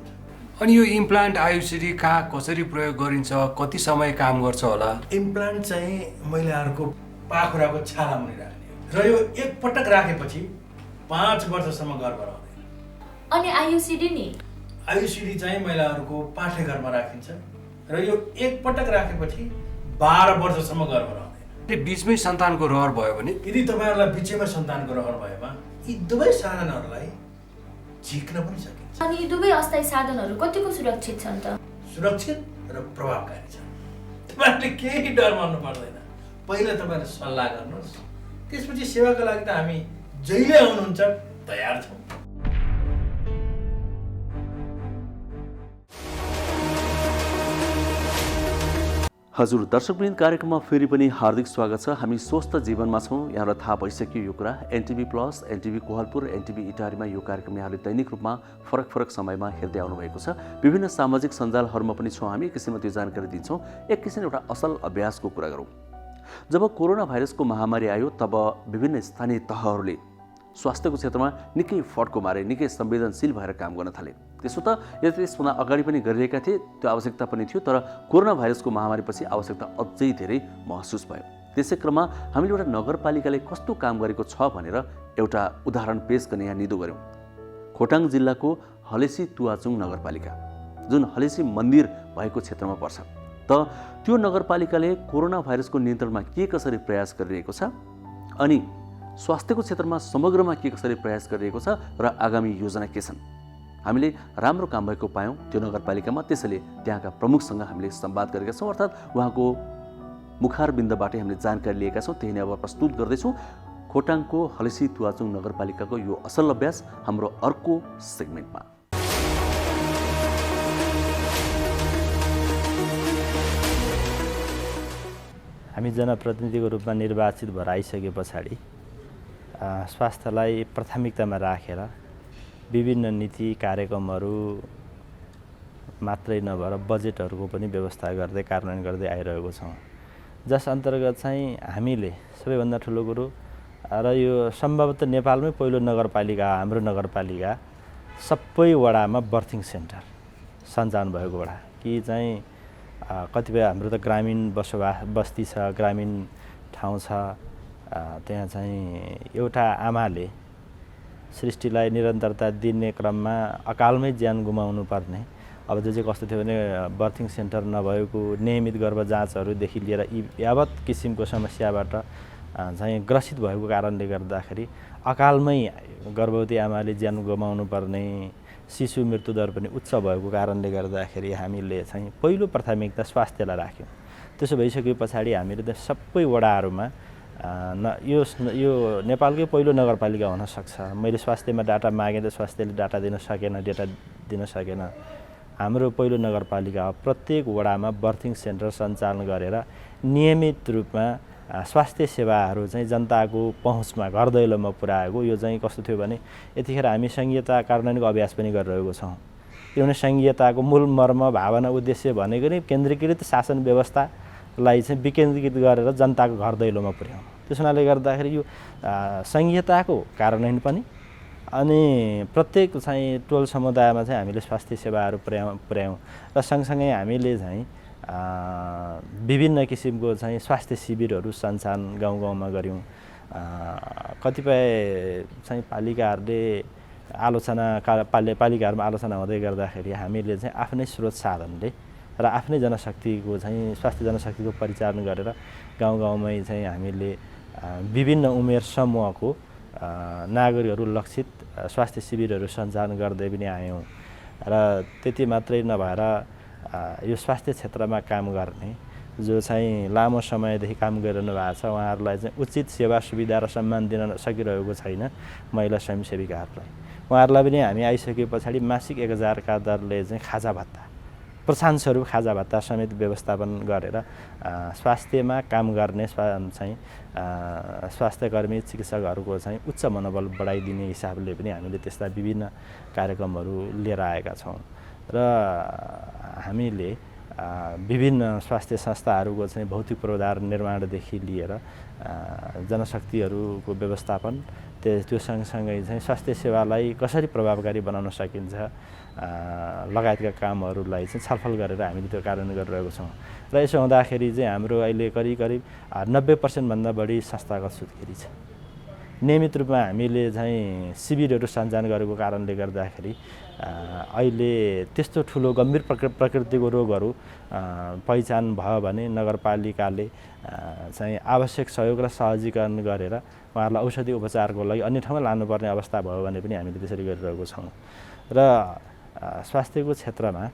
अनि यो इम्प्लान्ट आयुसिडी कहाँ कसरी प्रयोग गरिन्छ, कति समय काम गर्छ होला? इम्प्लान्ट चाहिँ महिलाहरूको पाखुराको छाला मुनि राख्ने र यो 1 पटक राखेपछि 5 वर्षसम्म गर्भ रहँदैन। अनि आयुसिडी नि? आयुसिडी चाहिँ महिलाहरूको पाठेघरमा राखिन्छ र यो 1 पटक राखेपछि 12 वर्षसम्म गर्भ रहँदैन। बीचमै सन्तानको रहर भयो भने? यदि तपाईहरुलाई बीचैमा सन्तानको रहर भएमा यी दुवै साधनहरूलाई झिक्न पनि सकिन्छ। अनि यी दुवै अस्थायी साधनहरू कतिको सुरक्षित छन् त? सुरक्षित र प्रभावकारी छन्। तपाईहरुले केही डर मान्नु पर्दैन। पहिला तपाईहरु सल्लाह गर्नुहोस्, त्यसपछि सेवाको लागि त हामी जहिले आउनुहुन्छ तयार छौँ। हजुर दर्शकवृन्द, कार्यक्रममा फेरि पनि हार्दिक स्वागत छ। हामी स्वस्थ जीवनमा छौँ। यहाँलाई थाहा भइसक्यो यो कुरा। NTV plus, NTV Kohalpur, NTV इटारीमा यो कार्यक्रम यहाँले दैनिक रूपमा फरक समयमा हेर्दै आउनुभएको छ। विभिन्न सामाजिक सञ्जालहरूमा पनि छौँ हामी, किसिममा त्यो जानकारी दिन्छौँ। एक किसिम एउटा असल अभ्यासको कुरा गरौँ। जब कोरोना भाइरसको महामारी आयो तब विभिन्न स्थानीय तहहरूले स्वास्थ्यको क्षेत्रमा निकै फड्को मारे, निकै संवेदनशील भएर काम गर्न थाले। त्यसो त यदि त्यसभन्दा अगाडि पनि गरिरहेका थिए त्यो आवश्यकता पनि थियो, तर कोरोना भाइरसको महामारीपछि आवश्यकता अझै धेरै महसुस भयो। त्यसै क्रममा हामीले एउटा नगरपालिकाले कस्तो काम गरेको छ भनेर एउटा उदाहरण पेश गर्ने यहाँ निधो गऱ्यौँ। खोटाङ जिल्लाको हलेसी तुवाचुङ नगरपालिका, जुन हलेसी मन्दिर भएको क्षेत्रमा पर्छ, त त्यो नगरपालिकाले कोरोना भाइरसको नियन्त्रणमा के कसरी प्रयास गरिरहेको छ अनि स्वास्थ्यको क्षेत्रमा समग्रमा के कसरी प्रयास गरिरहेको छ र आगामी योजना के छन्, हामीले राम्रो काम भएको पायौँ त्यो नगरपालिकामा। त्यसैले त्यहाँका प्रमुखसँग हामीले संवाद गरेका छौँ, अर्थात् उहाँको मुखारबिन्दबाटै हामीले जानकारी लिएका छौँ। त्यही नै अब प्रस्तुत गर्दैछौँ खोटाङको हलेसी तुवाचुङ नगरपालिकाको यो असल अभ्यास हाम्रो अर्को सेगमेन्टमा। हामी जनप्रतिनिधिको रूपमा निर्वाचित भएर आइसके पछाडि स्वास्थ्यलाई प्राथमिकतामा राखेर विभिन्न नीति कार्यक्रमहरू मात्रै नभएर बजेटहरूको पनि व्यवस्था गर्दै कार्यान्वयन गर्दै आइरहेको छौँ, जस अन्तर्गत चाहिँ हामीले सबैभन्दा ठुलो कुरो र यो सम्भवतः नेपालमै पहिलो नगरपालिका, हाम्रो नगरपालिका सबै वडामा बर्थिङ सेन्टर सञ्चालन भएको वडा। कि चाहिँ कतिपय हाम्रो त ग्रामीण बस्ती छ, ग्रामीण ठाउँ छ, त्यहाँ चाहिँ एउटा आमाले सृष्टिलाई निरन्तरता दिने क्रममा अकालमै ज्यान गुमाउनु पर्ने, अब त्यो चाहिँ कस्तो थियो भने बर्थिङ सेन्टर नभएको, नियमित गर्भ जाँचहरूदेखि लिएर यावत किसिमको समस्याबाट चाहिँ ग्रसित भएको कारणले गर्दाखेरि अकालमै गर्भवती आमाले ज्यान गुमाउनु पर्ने, शिशु मृत्युदर पनि उच्च भएको कारणले गर्दाखेरि हामीले चाहिँ पहिलो प्राथमिकता स्वास्थ्यलाई राख्यौँ। त्यसो भइसके पछाडि हामीले त सबै वडाहरूमा यो नेपालकै पहिलो नगरपालिका हुनसक्छ। मैले स्वास्थ्यमा डाटा मागेँ त स्वास्थ्यले डाटा दिन सकेन, डेटा दिन सकेन। हाम्रो पहिलो नगरपालिका हो, प्रत्येक वडामा बर्थिङ सेन्टर सञ्चालन गरेर नियमित रूपमा स्वास्थ्य सेवाहरू चाहिँ जनताको पहुँचमा घर दैलोमा पुर्याएको। यो चाहिँ कस्तो थियो भने यतिखेर हामी संघीयता कार्यान्वयनको अभ्यास पनि गरिरहेको छौँ, किनभने संघीयताको मूल मर्म भावना उद्देश्य भनेको नै केन्द्रीकृत शासन व्यवस्थालाई चाहिँ विकेन्द्रीकृत गरेर जनताको घर दैलोमा पुर्याउनु। त्यस हुनाले गर्दाखेरि यो संघीयताको कार्यान्वयन पनि अनि प्रत्येक चाहिँ टोल समुदायमा चाहिँ हामीले स्वास्थ्य सेवाहरू पुर्यायौँ र सँगसँगै हामीले चाहिँ विभिन्न किसिमको चाहिँ स्वास्थ्य शिविरहरू सञ्चालन गाउँ गाउँमा गऱ्यौँ। कतिपय चाहिँ पालिकाहरूले पालिकाहरूमा आलोचना हुँदै गर्दाखेरि हामीले चाहिँ आफ्नै स्रोत साधनले र आफ्नै जनशक्तिको चाहिँ स्वास्थ्य जनशक्तिको परिचालन गरेर गाउँ गाउँमै चाहिँ हामीले विभिन्न उमेर समूहको नागरिकहरू लक्षित स्वास्थ्य शिविरहरू सञ्चालन गर्दै पनि आयौँ। र त्यति मात्रै नभएर यो स्वास्थ्य क्षेत्रमा काम गर्ने जो चाहिँ लामो समयदेखि काम गरिरहनु भएको छ उहाँहरूलाई चाहिँ उचित सेवा सुविधा र सम्मान दिन सकिरहेको छैन महिला स्वयंसेविकाहरूलाई, उहाँहरूलाई पनि हामी आइसके पछाडि मासिक 1000 का दरले चाहिँ खाजा भत्ता, प्रोत्साहन स्वरूप खाजा भत्ता समेत व्यवस्थापन गरेर स्वास्थ्यमा काम गर्ने चाहिँ स्वास्थ्यकर्मी चिकित्सकहरूको चाहिँ उच्च मनोबल बढाइदिने हिसाबले पनि हामीले त्यस्ता विभिन्न कार्यक्रमहरू लिएर आएका छौँ। र हामीले विभिन्न स्वास्थ्य संस्थाहरूको चाहिँ भौतिक पूर्वाधार निर्माणदेखि लिएर जनशक्तिहरूको व्यवस्थापन, त्यो सँगसँगै चाहिँ स्वास्थ्य सेवालाई कसरी प्रभावकारी बनाउन सकिन्छ लगायतका कामहरूलाई चाहिँ छलफल गरेर हामीले त्यो कार्यान्वयन गरिरहेको छौँ। र यसो हुँदाखेरि चाहिँ हाम्रो अहिले करिब 90% भन्दा बढी संस्थागत सुत्केरी छ। नियमित रूपमा हामीले चाहिँ शिविरहरू सञ्चालन गरेको कारणले गर्दाखेरि अहिले त्यस्तो ठुलो गम्भीर प्रकृतिको रोगहरू पहिचान भयो भने नगरपालिकाले चाहिँ आवश्यक सहयोग र सहजीकरण गरेर उहाँहरूलाई औषधि उपचारको लागि अन्य ठाउँमा लानुपर्ने अवस्था भयो भने पनि हामीले त्यसरी गरिरहेको छौँ। र स्वास्थ्यको क्षेत्रमा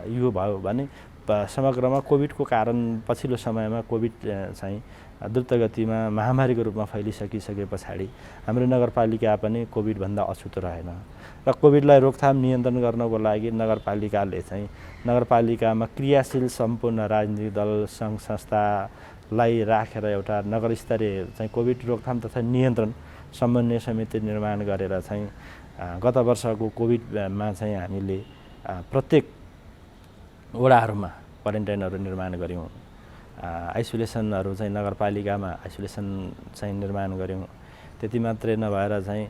यो भयो भने समग्रमा कोभिडको कारण पछिल्लो समयमा कोभिड चाहिँ द्रुत गतिमा महामारीको रूपमा फैलिसकिसके पछाडि हाम्रो नगरपालिका पनि कोभिडभन्दा अछुतो रहेन र कोभिडलाई रोकथाम नियन्त्रण गर्नको लागि नगरपालिकाले चाहिँ नगरपालिकामा क्रियाशील सम्पूर्ण राजनीतिक दल सङ्घ संस्थालाई राखेर एउटा नगरस्तरीय चाहिँ कोभिड रोकथाम तथा नियन्त्रण समन्वय समिति निर्माण गरेर चाहिँ गत वर्षको कोभिडमा चाहिँ हामीले प्रत्येक वडाहरूमा क्वारेन्टाइनहरू निर्माण गऱ्यौँ, आइसोलेसनहरू चाहिँ नगरपालिकामा आइसोलेसन चाहिँ निर्माण गऱ्यौँ। त्यति मात्रै नभएर चाहिँ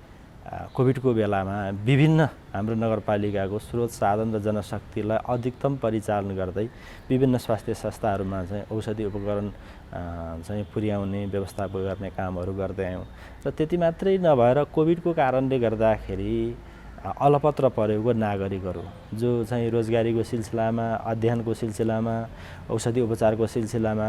कोभिडको बेलामा विभिन्न हाम्रो नगरपालिकाको स्रोत साधन र जनशक्तिलाई अधिकतम परिचालन गर्दै विभिन्न स्वास्थ्य संस्थाहरूमा चाहिँ औषधि उपकरण चाहिँ पुर्याउने व्यवस्थापन गर्ने कामहरू गर्दै आयौँ र त्यति मात्रै नभएर कोभिडको कारणले गर्दाखेरि अलपत्र परेको नागरिकहरू जो चाहिँ रोजगारीको सिलसिलामा अध्ययनको सिलसिलामा औषधि उपचारको सिलसिलामा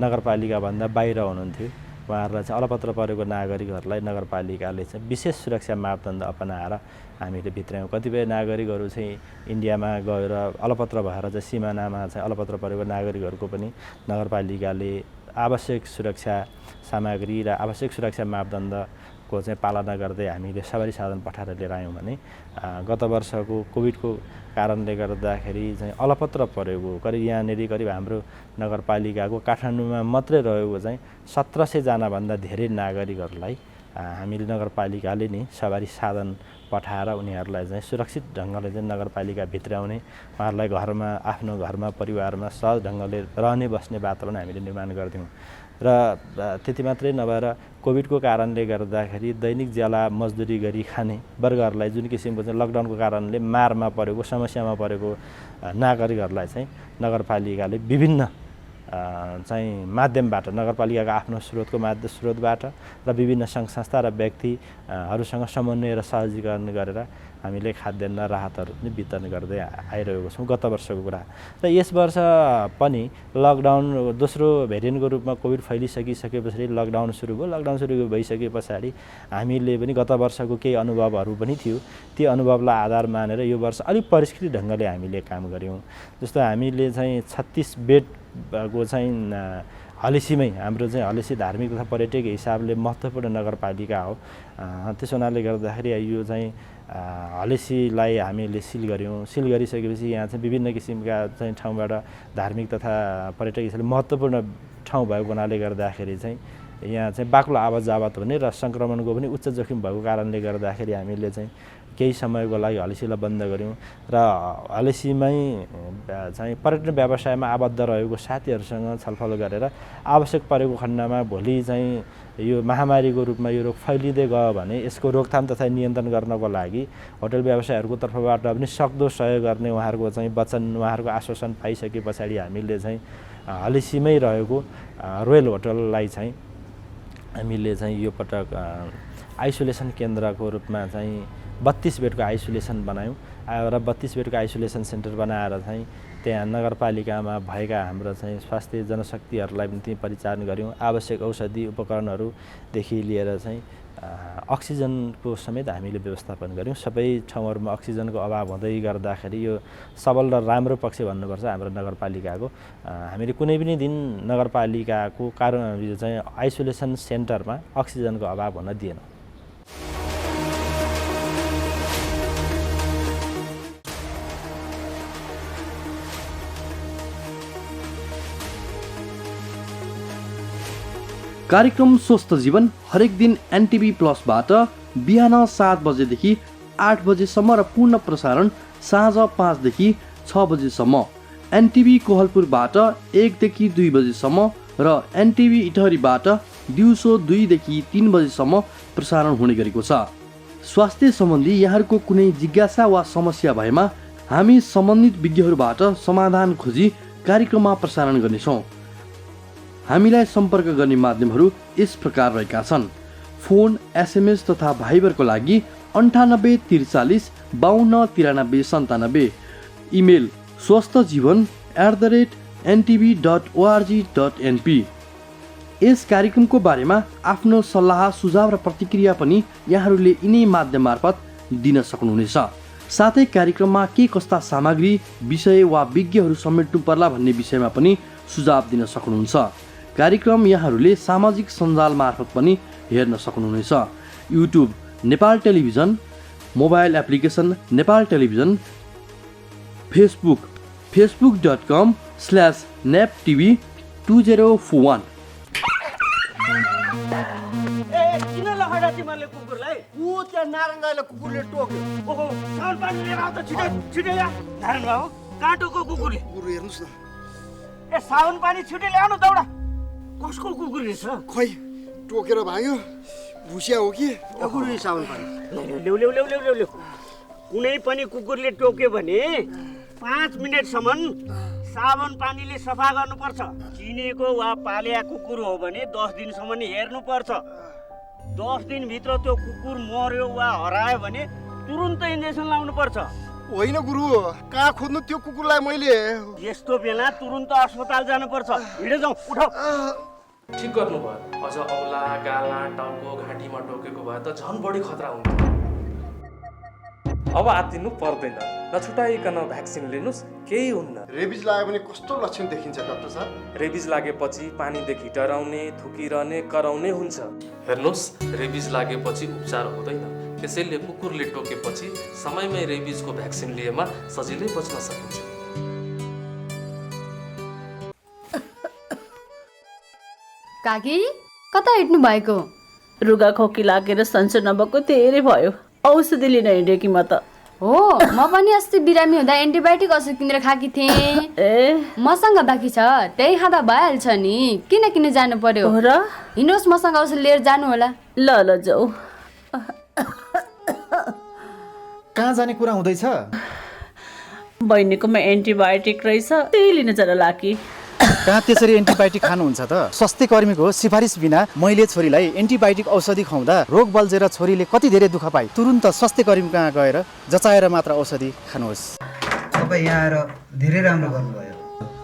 नगरपालिकाभन्दा बाहिर हुनुहुन्थ्यो उहाँहरूलाई चाहिँ अलपत्र परेको नागरिकहरूलाई नगरपालिकाले चाहिँ विशेष सुरक्षा मापदण्ड अपनाएर हामीले भित्रायौँ कतिपय नागरिकहरू चाहिँ इन्डियामा गएर अलपत्र भएर चाहिँ सिमानामा चाहिँ अलपत्र परेको नागरिकहरूको पनि नगरपालिकाले आवश्यक सुरक्षा सामग्री र आवश्यक सुरक्षा मापदण्डको चाहिँ पालना गर्दै हामीले सवारी साधन पठाएर लिएर आयौँ भने गत वर्षको कोभिडको कारणले गर्दाखेरि चाहिँ अलपत्र परेको करिब यहाँनिर करिब हाम्रो नगरपालिकाको काठमाडौँमा मात्रै रहेको चाहिँ 1700 जनाभन्दा धेरै नागरिकहरूलाई हामीले नगरपालिकाले नै सवारी साधन पठाएर उनीहरूलाई चाहिँ सुरक्षित ढङ्गले चाहिँ नगरपालिका भित्राउने उहाँहरूलाई घरमा आफ्नो घरमा परिवारमा सहज ढङ्गले रहने बस्ने वातावरण हामीले निर्माण गर्थ्यौँ र त्यति मात्रै नभएर कोभिडको कारणले गर्दाखेरि दैनिक ज्याला मजदुरी गरी खाने वर्गहरूलाई जुन किसिमको चाहिँ लकडाउनको कारणले मारमा परेको समस्यामा परेको नागरिकहरूलाई चाहिँ नगरपालिकाले विभिन्न चाहिँ माध्यमबाट नगरपालिकाको आफ्नो स्रोतबाट र विभिन्न सङ्घ संस्था र व्यक्तिहरूसँग समन्वय र सहजीकरण गरेर हामीले खाद्यान्न राहतहरू पनि वितरण गर्दै आइरहेको छौँ गत वर्षको कुरा र यस वर्ष पनि लकडाउन दोस्रो भेरिएन्टको रूपमा कोभिड फैलिसकिसकेपछि लकडाउन सुरु भयो लकडाउन सुरु भइसके पछाडि हामीले पनि गत वर्षको केही अनुभवहरू पनि थियो ती अनुभवलाई आधार मानेर यो वर्ष अलिक परिष्कृत ढङ्गले हामीले काम गऱ्यौँ जस्तो हामीले चाहिँ 36 बेडको चाहिँ हलेसीमै हाम्रो चाहिँ हलेसी धार्मिक तथा पर्यटक हिसाबले महत्त्वपूर्ण नगरपालिका हो त्यसो हुनाले गर्दाखेरि यो चाहिँ हलेसीलाई हामीले सिल गरिसकेपछि यहाँ चाहिँ विभिन्न किसिमका चाहिँ ठाउँबाट धार्मिक तथा पर्यटक हिसाबले महत्त्वपूर्ण ठाउँ भएको हुनाले गर्दाखेरि चाहिँ यहाँ चाहिँ बाक्लो आवत जावत हुने र सङ्क्रमणको पनि उच्च जोखिम भएको कारणले गर्दाखेरि हामीले चाहिँ केही समयको लागि हलेसीलाई बन्द गऱ्यौँ र हलेसीमै चाहिँ पर्यटन व्यवसायमा आबद्ध रहेको साथीहरूसँग छलफल गरेर आवश्यक परेको खण्डमा भोलि चाहिँ यो महामारीको रूपमा यो रोग फैलिँदै गयो भने यसको रोकथाम तथा नियन्त्रण गर्नको लागि होटल व्यवसायहरूको तर्फबाट पनि सक्दो सहयोग गर्ने उहाँहरूको चाहिँ वचन उहाँहरूको आश्वासन पाइसके पछाडि हामीले चाहिँ हलेसीमै रहेको रोयल होटललाई चाहिँ हामीले चाहिँ यो पटक आइसोलेसन केन्द्रको रूपमा चाहिँ 32 बेडको आइसोलेसन बनायौँ र 32 बेडको आइसोलेसन सेन्टर बनाएर चाहिँ त्यहाँ नगरपालिकामा भएका हाम्रो चाहिँ स्वास्थ्य जनशक्तिहरूलाई पनि त्यही परिचालन गऱ्यौँ आवश्यक औषधि उपकरणहरूदेखि लिएर चाहिँ अक्सिजनको समेत हामीले व्यवस्थापन गऱ्यौँ सबै ठाउँहरूमा अक्सिजनको अभाव हुँदै गर्दाखेरि यो सबल र राम्रो पक्ष भन्नुपर्छ हाम्रो नगरपालिकाको हामीले कुनै पनि दिन नगरपालिकाको कारण चाहिँ आइसोलेसन सेन्टरमा अक्सिजनको अभाव हुन दिएन कार्यक्रम स्वस्थ जीवन हरेक दिन एनटिभी प्लसबाट बिहान 7 बजेदेखि 8 बजेसम्म र पूर्ण प्रसारण साँझ 5 देखि 6 बजेसम्म एनटिभी कोहलपुरबाट 1 देखि 2 बजेसम्म र एनटिभी इटहरीबाट दिउँसो 2 देखि 3 बजेसम्म प्रसारण हुने गरेको छ स्वास्थ्य सम्बन्धी यहाँहरूको कुनै जिज्ञासा वा समस्या भएमा हामी सम्बन्धित विज्ञहरूबाट समाधान खोजी कार्यक्रममा प्रसारण गर्नेछौँ हामीलाई सम्पर्क गर्ने माध्यमहरू यस प्रकार रहेका छन् फोन एसएमएस तथा भाइबरको लागि 98 43 52 93 97 इमेल swasthajievan@ntv.org.np यस कार्यक्रमको बारेमा आफ्नो सल्लाह सुझाव र प्रतिक्रिया पनि यहाँहरूले यिनै माध्यम मार्फत दिन सक्नुहुनेछ साथै कार्यक्रममा के कस्ता सामग्री विषय वा विज्ञहरू समेट्नु पर्ला भन्ने विषयमा पनि सुझाव दिन सक्नुहुन्छ कार्यक्रम यहाँहरूले सामाजिक सञ्जाल मार्फत पनि हेर्न सक्नुहुनेछ YouTube Nepal television mobile application Nepal television Facebook facebook.com/neptv2041 किन लखडा तिमीहरूले कुकुरलाई ऊ त्यहाँ नारायणलाई कुकुरले टोक्यो ओहो साउन पानी लिएर आउँदा छिटो छिटो या नारायण बाबु कहाँ टोक्यो कुकुरले कुकुर हेर्नुस् न ए साउन पानी छिटो ल्याउनु दौडा कसको कुकुर रहेछ खोइ टोकेर भाग्यो भुसिया हो कि गुरु साबुन पानी ल्याउ ल्याउ ल्याउ ल्याउ ल्याउ कुनै पनि कुकुरले टोक्यो भने 5 मिनेटसम्म साबुन पानीले सफा गर्नुपर्छ। चिनेको वा पालिया कुकुर हो भने 10 दिनसम्म हेर्नुपर्छ। 10 दिनभित्र त्यो कुकुर मर्यो वा हरायो भने तुरुन्तै इन्जेक्सन लाउनुपर्छ। होइन गुरु, कहाँ खोज्नु त्यो कुकुरलाई मैले? यस्तो बेला तुरुन्त अस्पताल जानुपर्छ। हिँडे जाउँ, उठाउ। ठिक गर्नुभयो। अझ औला, गाला, टाउको, घाँटीमा टोकेको भए त झन् बढी खतरा हुन्थ्यो। अब आत्तिनु पर्दैन, नछुटाइकन भ्याक्सिन लिनुस्, केही हुन्न। रेबिज लाग्यो भने कस्तो लक्षण देखिन्छ डाक्टर साहब? रेबिज लागेपछि पानीदेखि डराउने, थुकिरहने, कराउने हुन्छ। हेर्नुहोस्, रेबिज लागेपछि उपचार हुँदैन। त्यसैले कुकुरले टोकेपछि समयमै रेबिजको भ्याक्सिन लिएमा सजिलै बच्न सकिन्छ। काकी कता हिँड्नु भएको? रुगा खोकी लागेर सन्चो नभएको धेरै भयो। औषधि लिन हिँडेँ कि म त। हो, म पनि अस्ति बिरामी हुँदा एन्टिबायोटिक औषध किनेर खाकी थिएँ। मसँग बाँकी छ, त्यही खाँदा भइहाल्छ नि। किन जानु पर्यो र? हिँड्नुहोस्, मसँग औषध लिएर जानु होला। ल ल जाऊ। कहाँ जाने कुरा हुँदैछ? बहिनीकोमा एन्टिबायोटिक रहेछ, त्यही लिन जरा लाकी। कहाँ त्यसरी एन्टिबायोटिक खानुहुन्छ त? स्वास्थ्य कर्मीको सिफारिस बिना मैले छोरीलाई एन्टिबायोटिक औषधि खुवाउँदा रोग बल्झेर छोरीले कति धेरै दुःख पाए। तुरुन्त स्वास्थ्य कर्मी कहाँ गएर जचाएर मात्र औषधि खानुहोस्। तपाईँ यहाँ आएर धेरै राम्रो गर्नुभयो।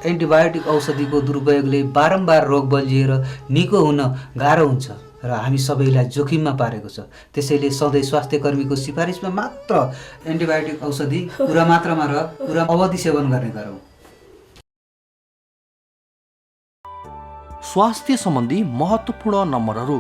एन्टिबायोटिक औषधिको दुरुपयोगले बारम्बार रोग बल्झिएर निको हुन गाह्रो हुन्छ र हामी सबैलाई जोखिममा पारेको छ। त्यसैले सधैँ स्वास्थ्य कर्मीको सिफारिसमा मात्र एन्टिबायोटिक औषधि पुरा मात्रामा र पुरा अवधि सेवन गर्ने गरौँ। स्वास्थ्य सम्बन्धी महत्त्वपूर्ण नम्बरहरू।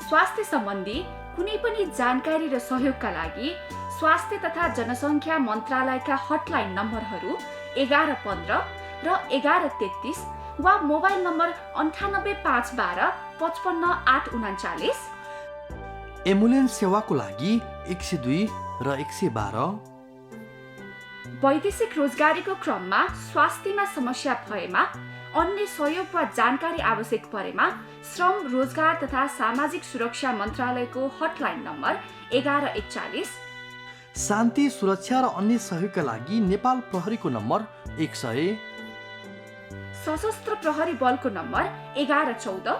स्वास्थ्य सम्बन्धी कुनै पनि जानकारी र सहयोगका लागि स्वास्थ्य तथा जनसङ्ख्या मन्त्रालयका हटलाइन नम्बरहरू 1115 र 1133 वा मोबाइल नम्बर 985112 55839। एम्बुलेन्स सेवाको लागि 102 र 112। वैदेशिक रोजगारीको क्रममा स्वास्थ्यमा समस्या भएमा, अन्य सहयोग वा जानकारी आवश्यक परेमा श्रम, रोजगार तथा सामाजिक सुरक्षा मन्त्रालयको हटलाइन नम्बर 1141। शान्ति, सुरक्षा र अन्य सहयोगका लागि नेपाल प्रहरीको नम्बर 100। सशस्त्र प्रहरी बलको नम्बर 1114।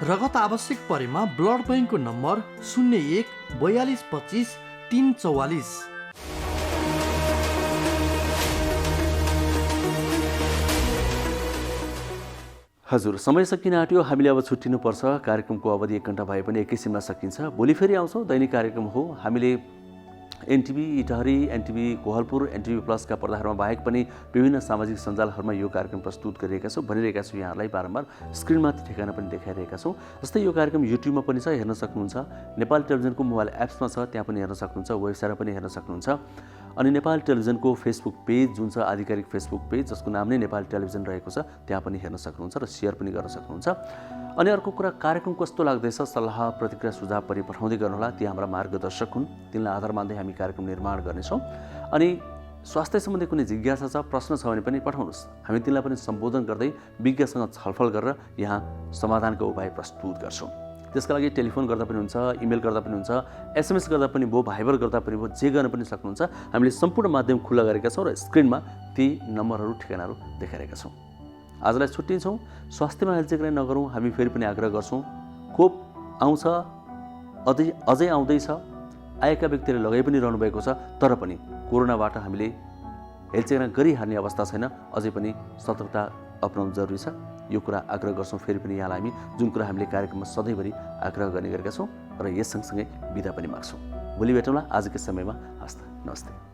रगत आवश्यक परेमा ब्लड बैंकको नम्बर 01 42 25 344। हजुर, समय सकिन आँट्यो। हामीले अब छुट्टिनुपर्छ। कार्यक्रमको अवधि 1 घण्टा भए पनि एकैछिनमा सकिन्छ। भोलि फेरि आउँछौँ। दैनिक कार्यक्रम हो। हामीले एनटिभी इटहरी, एनटिभी कोहलपुर, एनटिभी प्लसका पर्दाहरूमा बाहेक पनि विभिन्न सामाजिक सञ्जालहरूमा यो कार्यक्रम प्रस्तुत गरिरहेका छौँ, भनिरहेका छौँ। यहाँहरूलाई बारम्बार स्क्रिनमाथि ठेगाना पनि देखाइरहेका छौँ। जस्तै यो कार्यक्रम युट्युबमा पनि छ, हेर्न सक्नुहुन्छ। नेपाल टेलिभिजनको मोबाइल एप्समा छ, त्यहाँ पनि हेर्न सक्नुहुन्छ। वेबसाइटमा पनि हेर्न सक्नुहुन्छ। अनि नेपाल टेलिभिजनको फेसबुक पेज जुन छ, आधिकारिक फेसबुक पेज जसको नाम नै नेपाल टेलिभिजन रहेको छ, त्यहाँ पनि हेर्न सक्नुहुन्छ र सेयर पनि गर्न सक्नुहुन्छ। अनि अर्को कुरा, कार्यक्रम कस्तो लाग्दैछ सल्लाह, प्रतिक्रिया, सुझाव पनि पठाउँदै गर्नुहोला। ती हाम्रा मार्गदर्शक हुन्, तिनलाई आधार मान्दै हामी कार्यक्रम निर्माण गर्नेछौँ। अनि स्वास्थ्य सम्बन्धी कुनै जिज्ञासा छ, प्रश्न छ भने पनि पठाउनुहोस्। हामी तिनलाई पनि सम्बोधन गर्दै विज्ञसँग छलफल गरेर यहाँ समाधानको उपाय प्रस्तुत गर्छौँ। त्यसका लागि टेलिफोन गर्दा पनि हुन्छ, इमेल गर्दा पनि हुन्छ, एसएमएस गर्दा पनि भयो, भाइबर गर्दा पनि भयो, जे गर्न पनि सक्नुहुन्छ। हामीले सम्पूर्ण माध्यम खुल्ला गरेका छौँ र स्क्रिनमा ती नम्बरहरू, ठेगानाहरू देखाइरहेका छौँ। आजलाई छुट्टिन्छौँ। स्वास्थ्यमा हेलचेक्राइ नगरौँ। हामी फेरि पनि आग्रह गर्छौँ, खोप आउँछ, अझै आउँदैछ, आएका व्यक्तिले लगाइ पनि रहनु भएको छ, तर पनि कोरोनाबाट हामीले हेलचेक्राइ गरिहाल्ने अवस्था छैन। अझै पनि सतर्कता अपनाउनु जरुरी छ। यो कुरा आग्रह गर्छौँ। फेरि पनि यहाँलाई हामी जुन कुरा हामीले कार्यक्रममा सधैँभरि आग्रह गर्ने गरेका छौँ र यस सँगसँगै बिदा पनि माग्छौँ। भोलि भेटौँला आजकै समयमा। हस्त, नमस्ते।